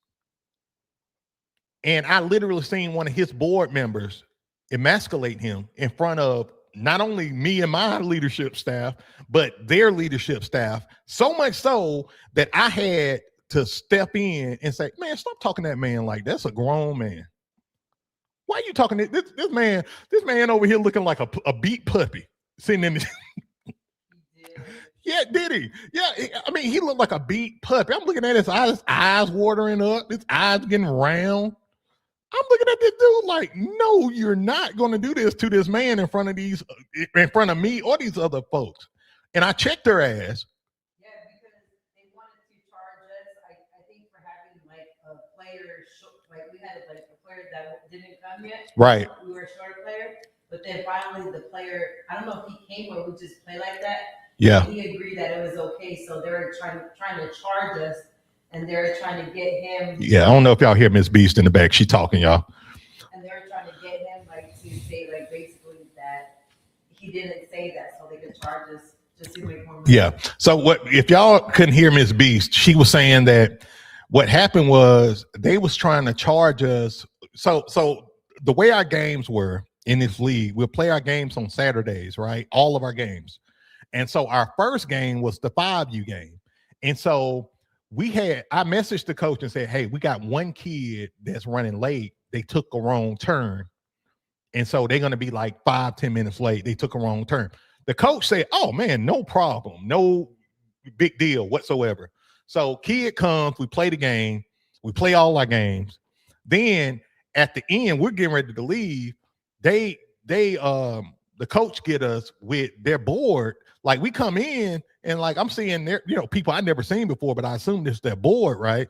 And I literally seen one of his board members emasculate him in front of not only me and my leadership staff, but their leadership staff, so much so that I had to step in and say, man, stop talking to that man like that's a grown man. Why are you talking to this man over here looking like a beat puppy sitting in the Yeah, did he? Yeah, I mean, he looked like a beat puppy. I'm looking at his eyes watering up, his eyes getting round. I'm looking at this dude like, no, you're not going to do this to this man in front of me or these other folks. And I checked her ass. Yeah, because they wanted to charge us, I think, for having like a player, like we had like a player that didn't come yet. Right. We were a short player, but then finally the player, I don't know if he came or we just play like that. Yeah. He agreed that it was okay, so they were trying to charge us. And they're trying to get him. Yeah, I don't know if y'all hear Miss Beast in the back. She talking, y'all. And they're trying to get him like to say like basically that he didn't say that, so they could charge us just to make more money. Yeah. So what if y'all couldn't hear Miss Beast? She was saying that what happened was they was trying to charge us. So the way our games were in this league, we'll play our games on Saturdays, right? All of our games. And so our first game was the 5U game. And so I messaged the coach and said, hey, we got one kid that's running late. They took a wrong turn. And so they're going to be like 5-10 minutes late. They took a wrong turn. The coach said, oh man, no problem. No big deal whatsoever. So kid comes, we play the game. We play all our games. Then at the end, we're getting ready to leave. The coach get us with their board. Like we come in and like I'm seeing there, people I never seen before, but I assume this is their board, right?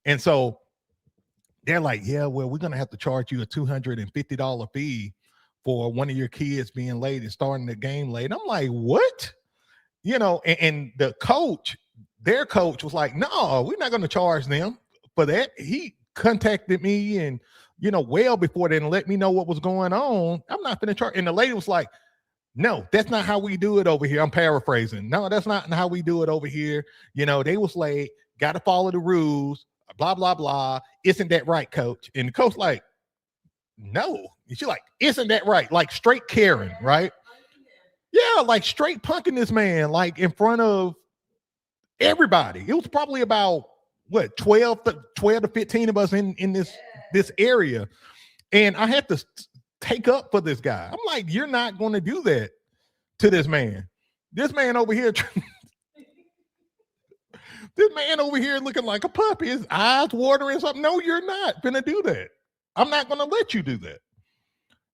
And so they're like, yeah, well, we're gonna have to charge you a $250 fee for one of your kids being late and starting the game late. And I'm like, what? And the coach, their coach was like, no, we're not gonna charge them for that. He contacted me and well before then and let me know what was going on. I'm not finna charge. And the lady was like, no, that's not how we do it over here. I'm paraphrasing. No, that's not how we do it over here. They was late, got to follow the rules, blah, blah, blah. Isn't that right, coach? And the coach like, no. And she's like, isn't that right? Like straight Karen, right? Yeah, like straight punking this man, like in front of everybody. It was probably about 12 to 15 of us in this area. And I had to take up for this guy. I'm like, you're not going to do that to this man. This man over here, looking like a puppy, his eyes watering something. No, you're not going to do that. I'm not going to let you do that.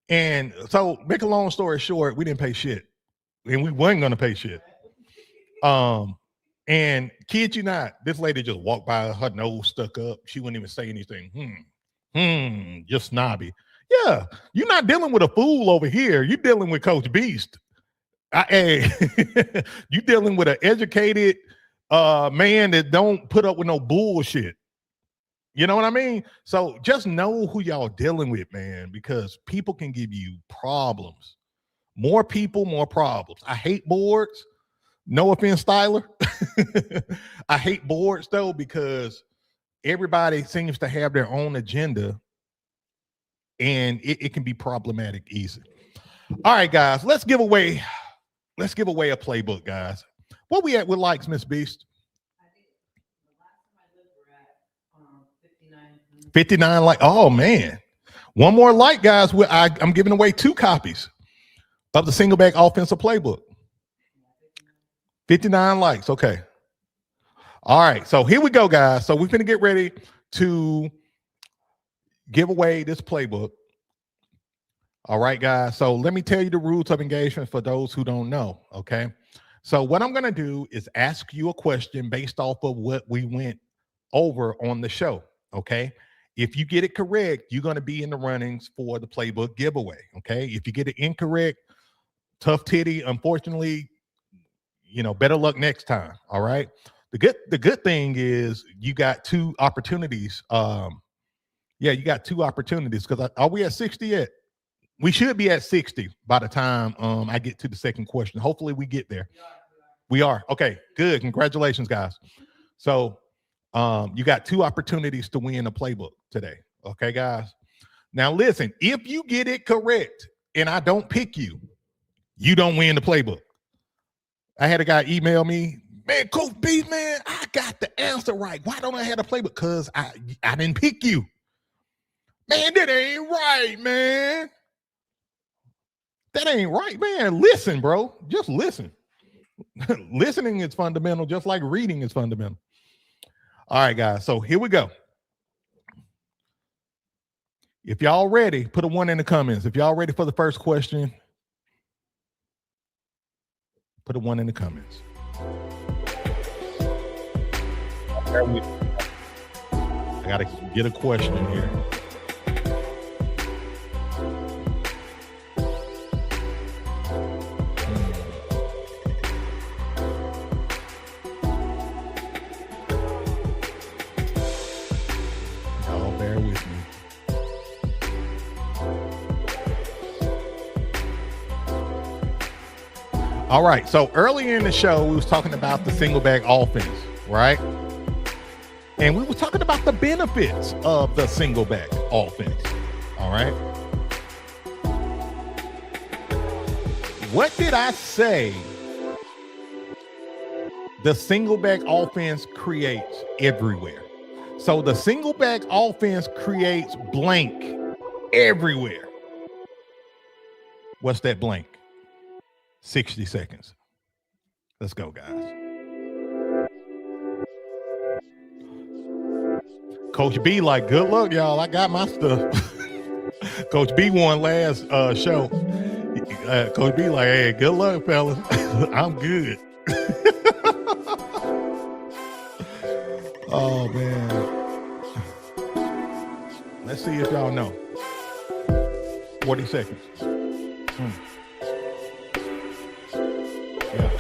And so, make a long story short, we didn't pay shit, and we weren't going to pay shit. And kid you not, this lady just walked by, her nose stuck up. She wouldn't even say anything. Just snobby. Yeah, you're not dealing with a fool over here. You're dealing with Coach Beast. You're dealing with an educated man that don't put up with no bullshit. You know what I mean? So just know who y'all dealing with, man, because people can give you problems. More people, more problems. I hate boards. No offense, Styler. I hate boards though, because everybody seems to have their own agenda, and it can be problematic easy. All right, guys, let's give away a playbook, guys. What we at with likes, Miss Beast? I think the last time I looked, we're at 59. 59 like. Oh man, one more like, guys. I'm giving away 2 copies of the single back offensive playbook. 59 likes. Okay. All right. So here we go, guys. So we're going to get ready to give away this playbook. All right, guys. So let me tell you the rules of engagement for those who don't know. Okay. So what I'm going to do is ask you a question based off of what we went over on the show. Okay. If you get it correct, you're going to be in the runnings for the playbook giveaway. Okay. If you get it incorrect, tough titty, unfortunately, better luck next time. All right. The good thing is you got 2 opportunities. You got 2 opportunities, because are we at 60 yet? We should be at 60 by the time I get to the second question. Hopefully we get there. We are. Okay, good. Congratulations, guys. So you got 2 opportunities to win a playbook today. Okay, guys. Now listen, if you get it correct and I don't pick you, you don't win the playbook. I had a guy email me, man, Coach B, man, I got the answer right. Why don't I have a playbook? Because I didn't pick you. Man, that ain't right, man. That ain't right, man. Listen, bro. Just listen. Listening is fundamental, just like reading is fundamental. All right, guys. So here we go. If y'all ready, put a 1 in the comments. If y'all ready for the first question, put a 1 in the comments. I got to get a question here. Y'all bear with me. All right. So earlier in the show, we was talking about the single back offense, right? And we were talking about the benefits of the single back offense. All right. What did I say the single back offense creates everywhere? So the single back offense creates blank everywhere. What's that blank? 60 seconds. Let's go, guys. Coach B, like, good luck, y'all. I got my stuff. Coach B won last show. Coach B, like, hey, good luck, fellas. I'm good. Oh, man. Let's see if y'all know. 40 seconds. Yeah.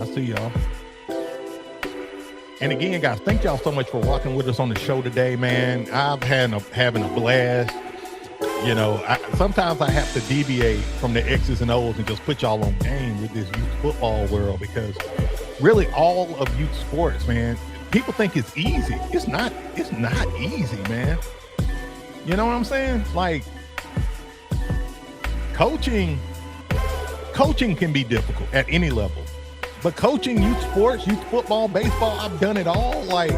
I see y'all. And again, guys, thank y'all so much for rocking with us on the show today, man. I've having a blast. You know, sometimes I have to deviate from the X's and O's and just put y'all on game with this youth football world, because really all of youth sports, man, people think it's easy. It's not easy, man. You know what I'm saying? Like, coaching can be difficult at any level. But coaching youth sports, youth football, baseball, I've done it all. Like,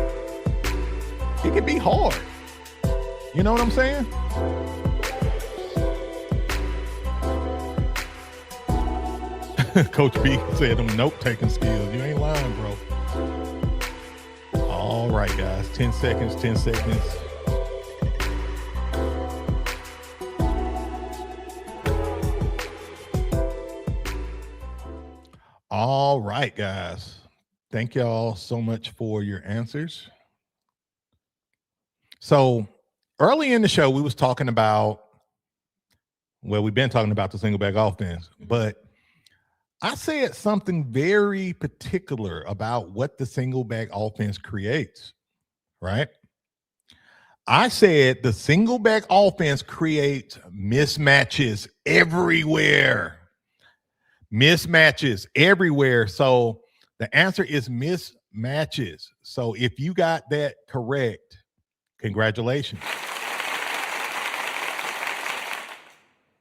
it can be hard. You know what I'm saying? Coach B said them note-taking skills. You ain't lying, bro. All right, guys. 10 seconds, 10 seconds. All right, guys. Thank y'all so much for your answers. So early in the show, we was talking about, well, we've been talking about the single back offense, but I said something very particular about what the single back offense creates, right? I said the single back offense creates mismatches everywhere. Mismatches everywhere. So the answer is mismatches. So if you got that correct, congratulations.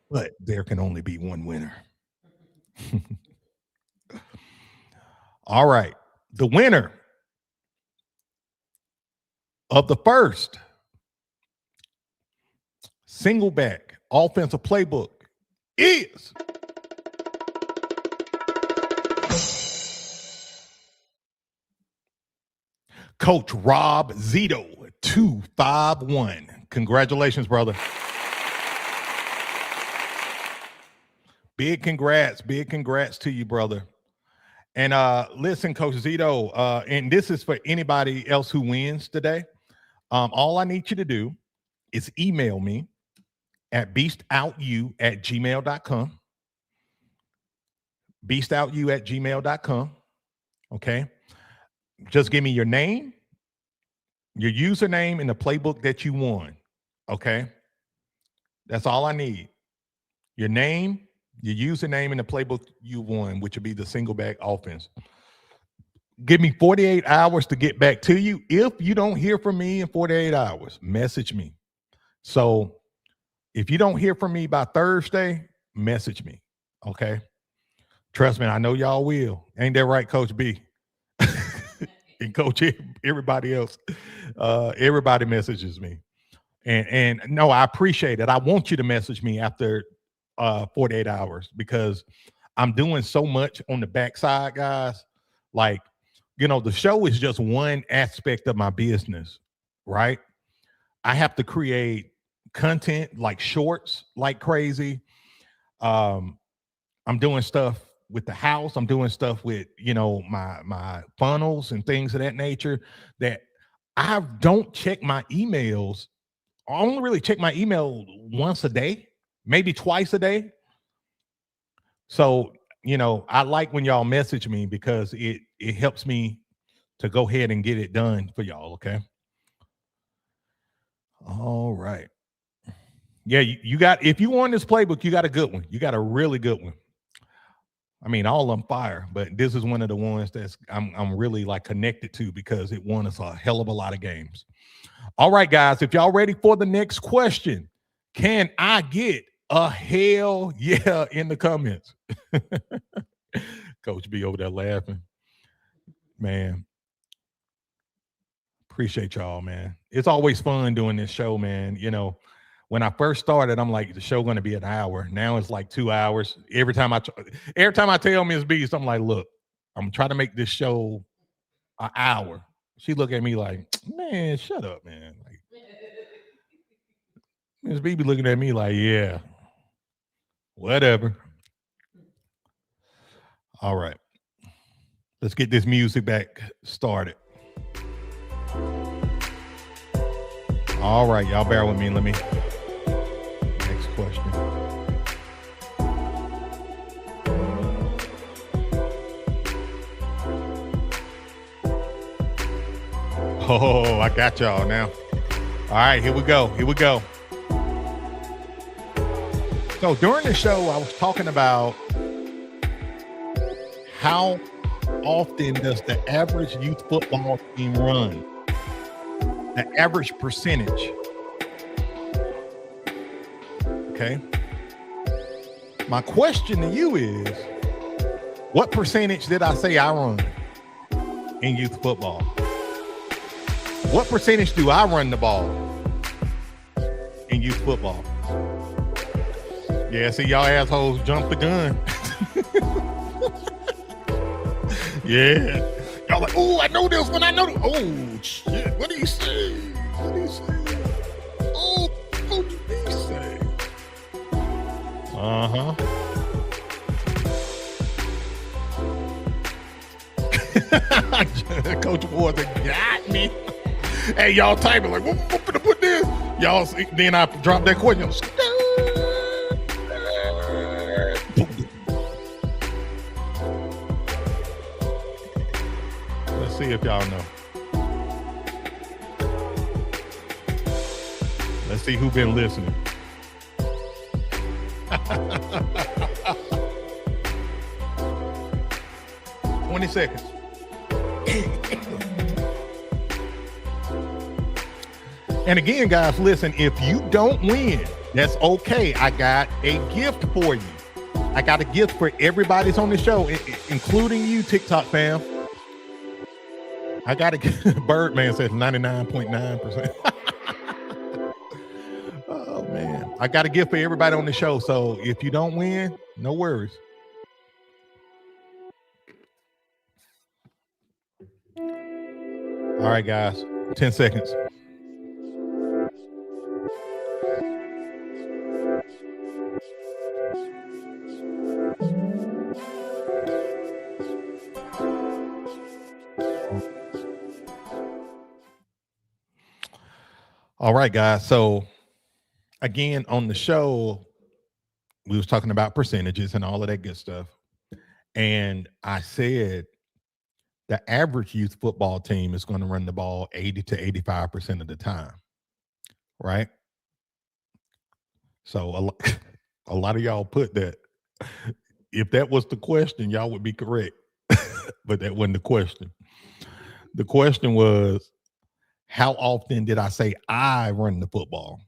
But there can only be one winner. All right. The winner of the first single back offensive playbook is Coach Rob Zito, 251. Congratulations, brother. Big congrats to you, brother. And listen, Coach Zito, and this is for anybody else who wins today. All I need you to do is email me at beastoutyou@gmail.com. Beastoutyou@gmail.com. Okay. Just give me your name, your username, and the playbook that you won. Okay. That's all I need. Your name, your username, and the playbook you won, which would be the single back offense. Give me 48 hours to get back to you. If you don't hear from me in 48 hours, message me. So if you don't hear from me by Thursday, message me. Okay. Trust me, I know y'all will. Ain't that right, Coach B? And Coach, everybody else, everybody messages me. And no, I appreciate it. I want you to message me after 48 hours, because I'm doing so much on the backside, guys. Like, you know, the show is just one aspect of my business, right? I have to create content like shorts like crazy. I'm doing stuff with the house. I'm doing stuff with, you know, my funnels and things of that nature that I don't check my emails. I only really check my email once a day, maybe twice a day. So, you know, I like when y'all message me, because it helps me to go ahead and get it done for y'all. Okay. All right. Yeah, you got, if you want this playbook, you got a good one. You got a really good one. I mean, all of them fire, but this is one of the ones that's I'm really like connected to, because it won us a hell of a lot of games. All right, guys, if y'all ready for the next question, can I get a hell yeah in the comments? Coach B over there laughing. Man, appreciate y'all, man. It's always fun doing this show, man. You know, when I first started, I'm like, the show going to be an hour. Now it's like 2 hours. Every time I tell Ms. Beast, I'm like, look, I'm trying to make this show an hour. She look at me like, man, shut up, man. Like, Ms. B be looking at me like, yeah, whatever. All right. Let's get this music back started. All right, y'all bear with me. Let me. Next question. Oh, I got y'all now. All right, here we go. Here we go. So during the show, I was talking about how often does the average youth football team run? The average percentage. Okay. My question to you is, what percentage did I say I run in youth football? What percentage do I run the ball in youth football? Yeah, see, y'all assholes jumped the gun. Yeah. Y'all like, oh, I know this one. I know this. Oh, shit. What do you say? What do you say? Oh, what do you say? Uh-huh. Coach Ward got me. Hey, y'all typing like, what gonna put this? Y'all see, then I dropped that question. Let's see if y'all know. Let's see who been listening. 20 seconds. And again, guys, listen, if you don't win, that's okay. I got a gift for you. I got a gift for everybody's on the show, including you, TikTok fam. I got a Birdman says 99.9%. Oh, man. I got a gift for everybody on the show. So if you don't win, no worries. All right, guys, 10 seconds. All right, guys. So again, on the show, we was talking about percentages and all of that good stuff. And I said the average youth football team is going to run the ball 80 to 85% of the time. Right? So a lot of y'all put that. If that was the question, y'all would be correct. But that wasn't the question. The question was, how often did I say I run the football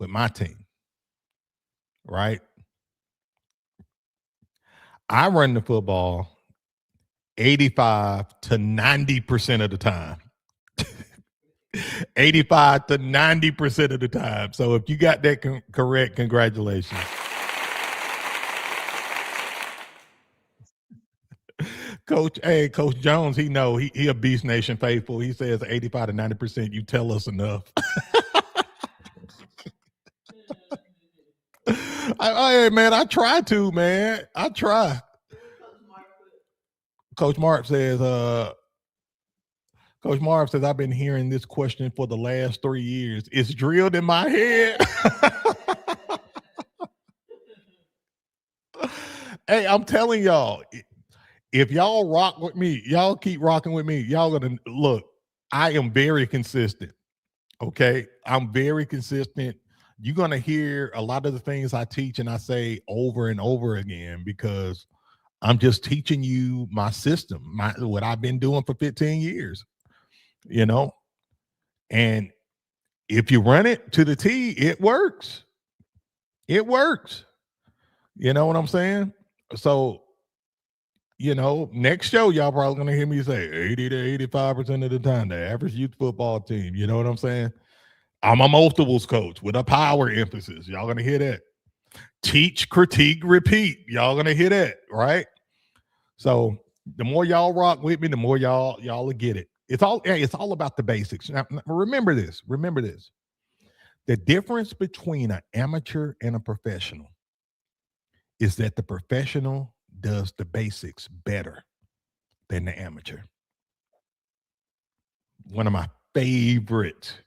with my team? Right? I run the football 85 to 90% of the time. 85 to 90% of the time. So if you got that correct, congratulations. Coach Jones, he a Beast Nation faithful. He says 85 to 90%. You tell us enough. Hey, man, I try to, man. I try. Coach Mark says, I've been hearing this question for the last 3 years. It's drilled in my head. Hey, I'm telling y'all, if y'all rock with me, y'all keep rocking with me, y'all gonna look. I am very consistent. Okay. I'm very consistent. You're gonna hear a lot of the things I teach and I say over and over again because I'm just teaching you my system, what I've been doing for 15 years, you know. And if you run it to the T, it works. It works. You know what I'm saying? So, you know, next show, y'all probably going to hear me say 80 to 85% of the time, the average youth football team. You know what I'm saying? I'm a multiples coach with a power emphasis. Y'all going to hear that. Teach, critique, repeat. Y'all going to hear that, right? So the more y'all rock with me, the more y'all will get it. It's all about the basics. Now, remember this. The difference between an amateur and a professional is that the professional does the basics better than the amateur. One of my favorite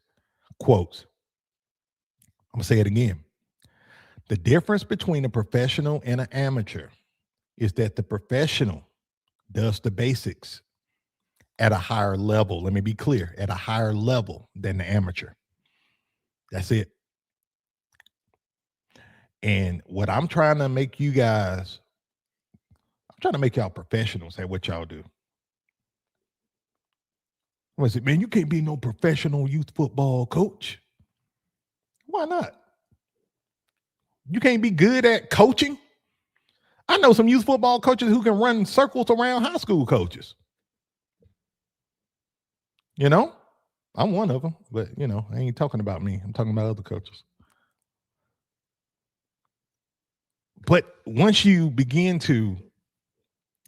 quotes. I'm going to say it again. The difference between a professional and an amateur is that the professional does the basics at a higher level. Let me be clear, at a higher level than the amateur. That's it. And what I'm trying to make you guys, I'm trying to make y'all professionals at what y'all do. I said, man, you can't be no professional youth football coach. Why not? You can't be good at coaching. I know some youth football coaches who can run circles around high school coaches. You know, I'm one of them, but you know, I ain't talking about me. I'm talking about other coaches. But once you begin to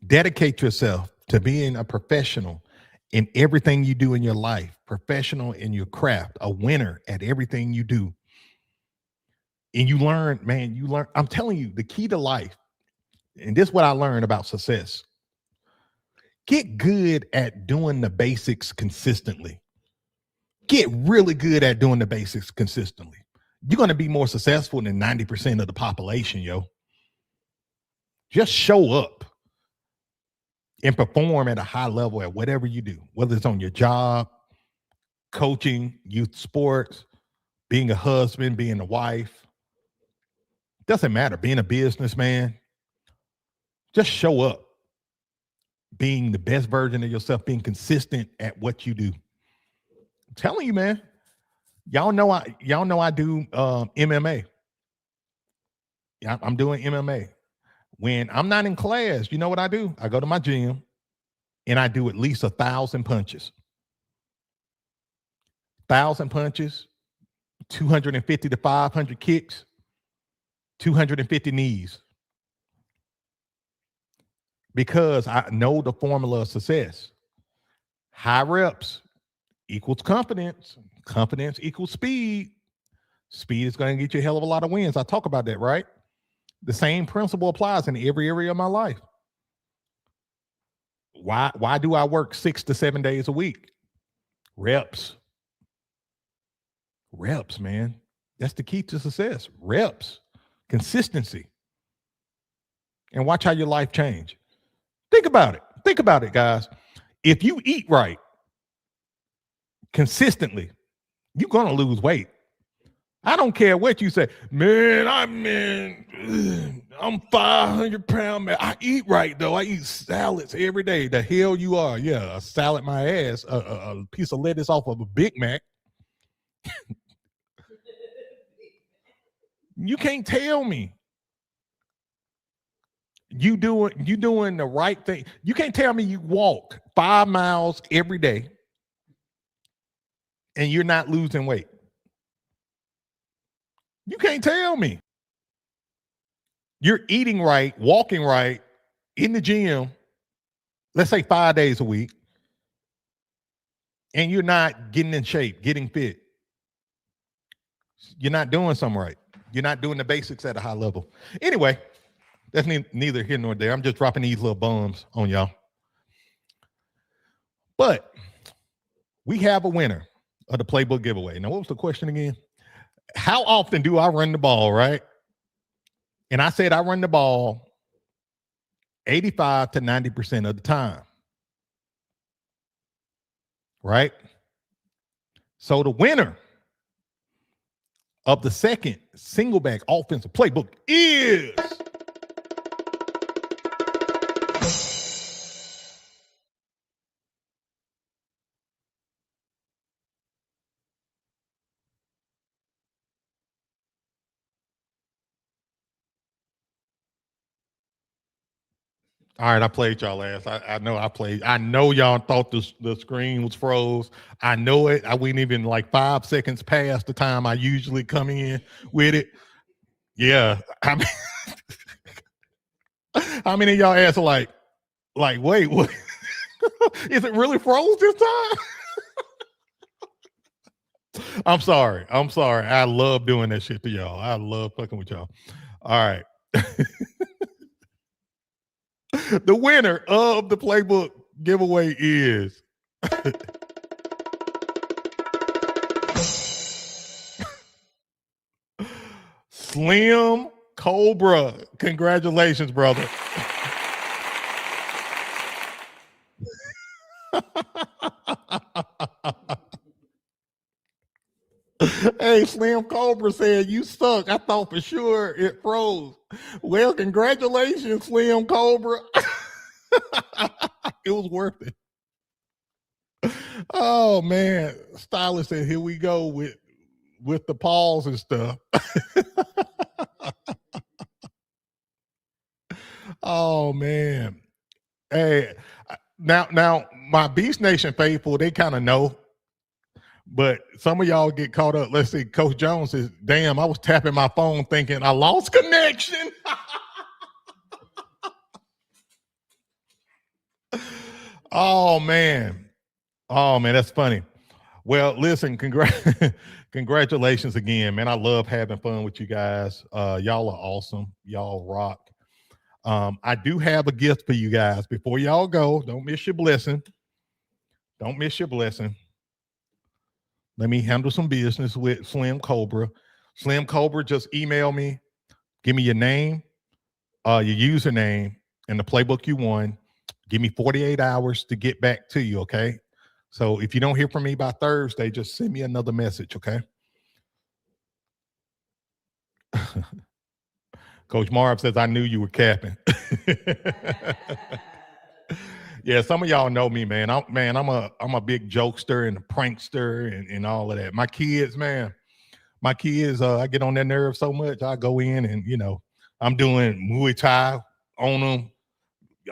dedicate yourself to being a professional in everything you do in your life, professional in your craft, a winner at everything you do, and you learn, man, I'm telling you, the key to life, and this is what I learned about success. Get good at doing the basics consistently. Get really good at doing the basics consistently. You're going to be more successful than 90% of the population, yo. Just show up and perform at a high level at whatever you do, whether it's on your job, coaching, youth sports, being a husband, being a wife. Doesn't matter. Being a businessman. Just show up. Being the best version of yourself, being consistent at what you do. I'm telling you, man. Y'all know I do MMA. Yeah, I'm doing MMA. When I'm not in class, you know what I do? I go to my gym and I do at least 1,000 punches. 1,000 punches, 250 to 500 kicks, 250 knees. Because I know the formula of success. High reps equals confidence. Confidence equals speed. Speed is going to get you a hell of a lot of wins. I talk about that, right? The same principle applies in every area of my life. Why do I work 6 to 7 days a week? Reps. Reps, man. That's the key to success. Reps. Consistency. And watch how your life change. Think about it. Think about it, guys. If you eat right consistently, you're going to lose weight. I don't care what you say. Man, I'm 500 pounds. Man. I eat right, though. I eat salads every day. The hell you are. Yeah, a salad my ass. A piece of lettuce off of a Big Mac. You can't tell me. You doing the right thing. You can't tell me you walk 5 miles every day and you're not losing weight. You can't tell me. You're eating right, walking right, in the gym, let's say 5 days a week, and you're not getting in shape, getting fit. You're not doing something right. You're not doing the basics at a high level. Anyway, that's neither here nor there. I'm just dropping these little bombs on y'all. But we have a winner of the playbook giveaway. Now, what was the question again? How often do I run the ball, right? And I said I run the ball 85 to 90% of the time. Right? So the winner of the second single back offensive playbook is all right. I played y'all ass. I know I played. I know y'all thought the screen was froze. I know it. I went even like 5 seconds past the time I usually come in with it. Yeah. I mean, how many of y'all ass are like, wait, what? Is it really froze this time? I'm sorry. I love doing that shit to y'all. I love fucking with y'all. All right. The winner of the playbook giveaway is Slim Cobra. Congratulations, brother. Hey, Slim Cobra said, you suck. I thought for sure it froze. Well, congratulations, Slim Cobra. It was worth it. Oh man. Stylist said, here we go with the pause and stuff. Oh man. Hey, now my Beast Nation faithful, they kind of know. But some of y'all get caught up. Let's see. Coach Jones says, damn, I was tapping my phone thinking I lost connection. Oh, man. Oh, man, that's funny. Well, listen, congratulations again, man. I love having fun with you guys. Y'all are awesome. Y'all rock. I do have a gift for you guys. Before y'all go, don't miss your blessing. Don't miss your blessing. Let me handle some business with Slim Cobra. Slim Cobra, just email me. Give me your name, your username, and the playbook you won. Give me 48 hours to get back to you, okay? So if you don't hear from me by Thursday, just send me another message, okay? Coach Marv says, I knew you were capping. Yeah, some of y'all know me, man. I'm a big jokester and a prankster and all of that. My kids, I get on their nerves so much. I go in and I'm doing Muay Thai on them,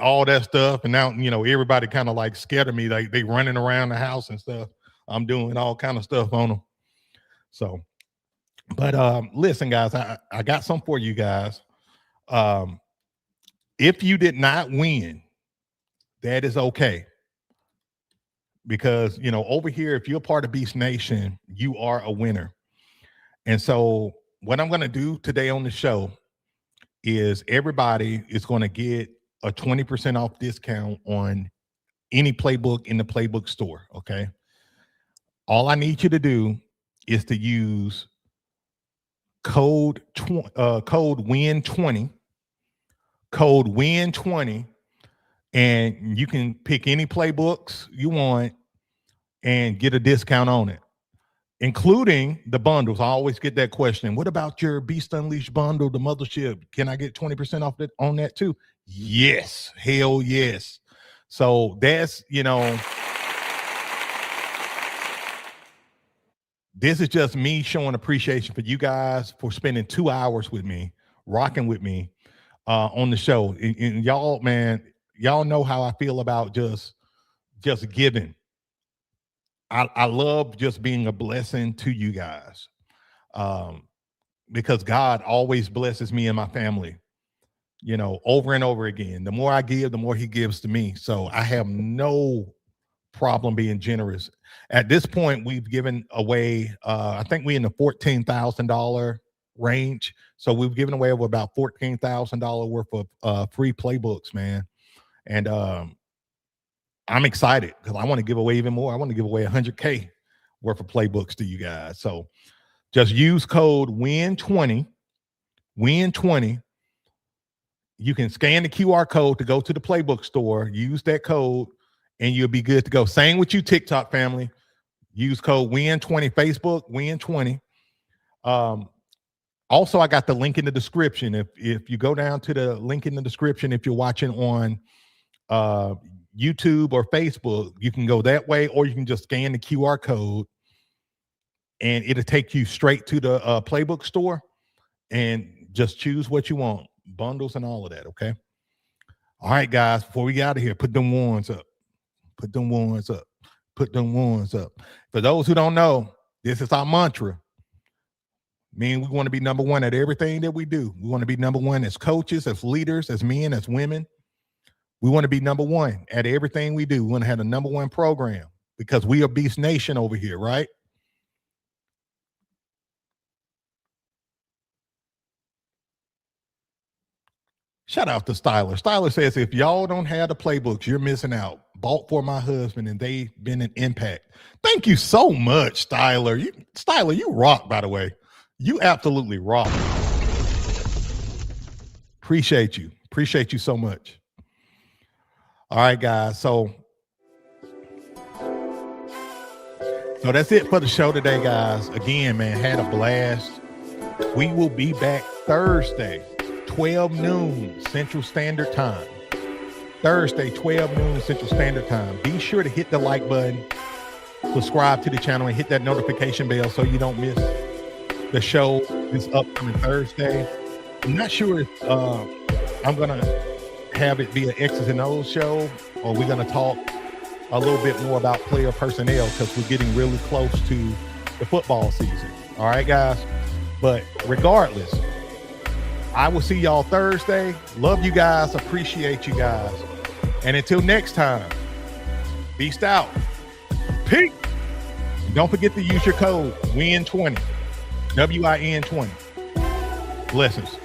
all that stuff, and now everybody kind of like scared of me. Like they running around the house and stuff. I'm doing all kind of stuff on them. So, but listen, guys, I got something for you guys. If you did not win, that is okay. Because, over here, if you're part of Beast Nation, you are a winner. And so what I'm going to do today on the show is everybody is going to get a 20% off discount on any playbook in the playbook store, okay? All I need you to do is to use code WIN20, code WIN20, and you can pick any playbooks you want and get a discount on it, including the bundles. I always get that question. What about your Beast Unleashed bundle, the mothership? Can I get 20% off on that too? Yes. Hell yes. So that's, this is just me showing appreciation for you guys for spending 2 hours with me, rocking with me on the show. And y'all, man, y'all know how I feel about just giving. I love just being a blessing to you guys, because God always blesses me and my family, over and over again. The more I give, the more he gives to me. So I have no problem being generous. At this point, we've given away, I think we're in the $14,000 range. So we've given away over about $14,000 worth of free playbooks, man. And I'm excited because I want to give away even more. I want to give away 100K worth of playbooks to you guys. So just use code WIN20, WIN20. You can scan the QR code to go to the playbook store, use that code, and you'll be good to go. Same with you, TikTok family. Use code WIN20, Facebook, WIN20. Also, I got the link in the description. If you go down to the link in the description, if you're watching on YouTube or Facebook, you can go that way, or you can just scan the QR code and it'll take you straight to the playbook store and just choose what you want, bundles and all of that. Okay. All right, guys, before we get out of here, put them ones up, put them ones up, put them ones up. For those who don't know, this is our mantra. Meaning we want to be number one at everything that we do. We want to be number one as coaches, as leaders, as men, as women. We want to be number one at everything we do. We want to have a number one program because we are Beast Nation over here, right? Shout out to Styler. Styler says, if y'all don't have the playbooks, you're missing out. Bought for my husband, and they've been an impact. Thank you so much, Styler. Styler, you rock, by the way. You absolutely rock. Appreciate you. Appreciate you so much. All right, guys. So So that's it for the show today, guys. Again, man, had a blast. We will be back Thursday, 12 noon Central Standard Time. Thursday, 12 noon Central Standard Time. Be sure to hit the like button, subscribe to the channel, and hit that notification bell so you don't miss the show this upcoming Thursday. I'm not sure if I'm going to have it be an X's and O's show, or we're going to talk a little bit more about player personnel because we're getting really close to the football season. All right, guys. But regardless, I will see y'all Thursday. Love you guys. Appreciate you guys. And until next time, beast out. Peace. Don't forget to use your code WIN20. WIN20. Blessings.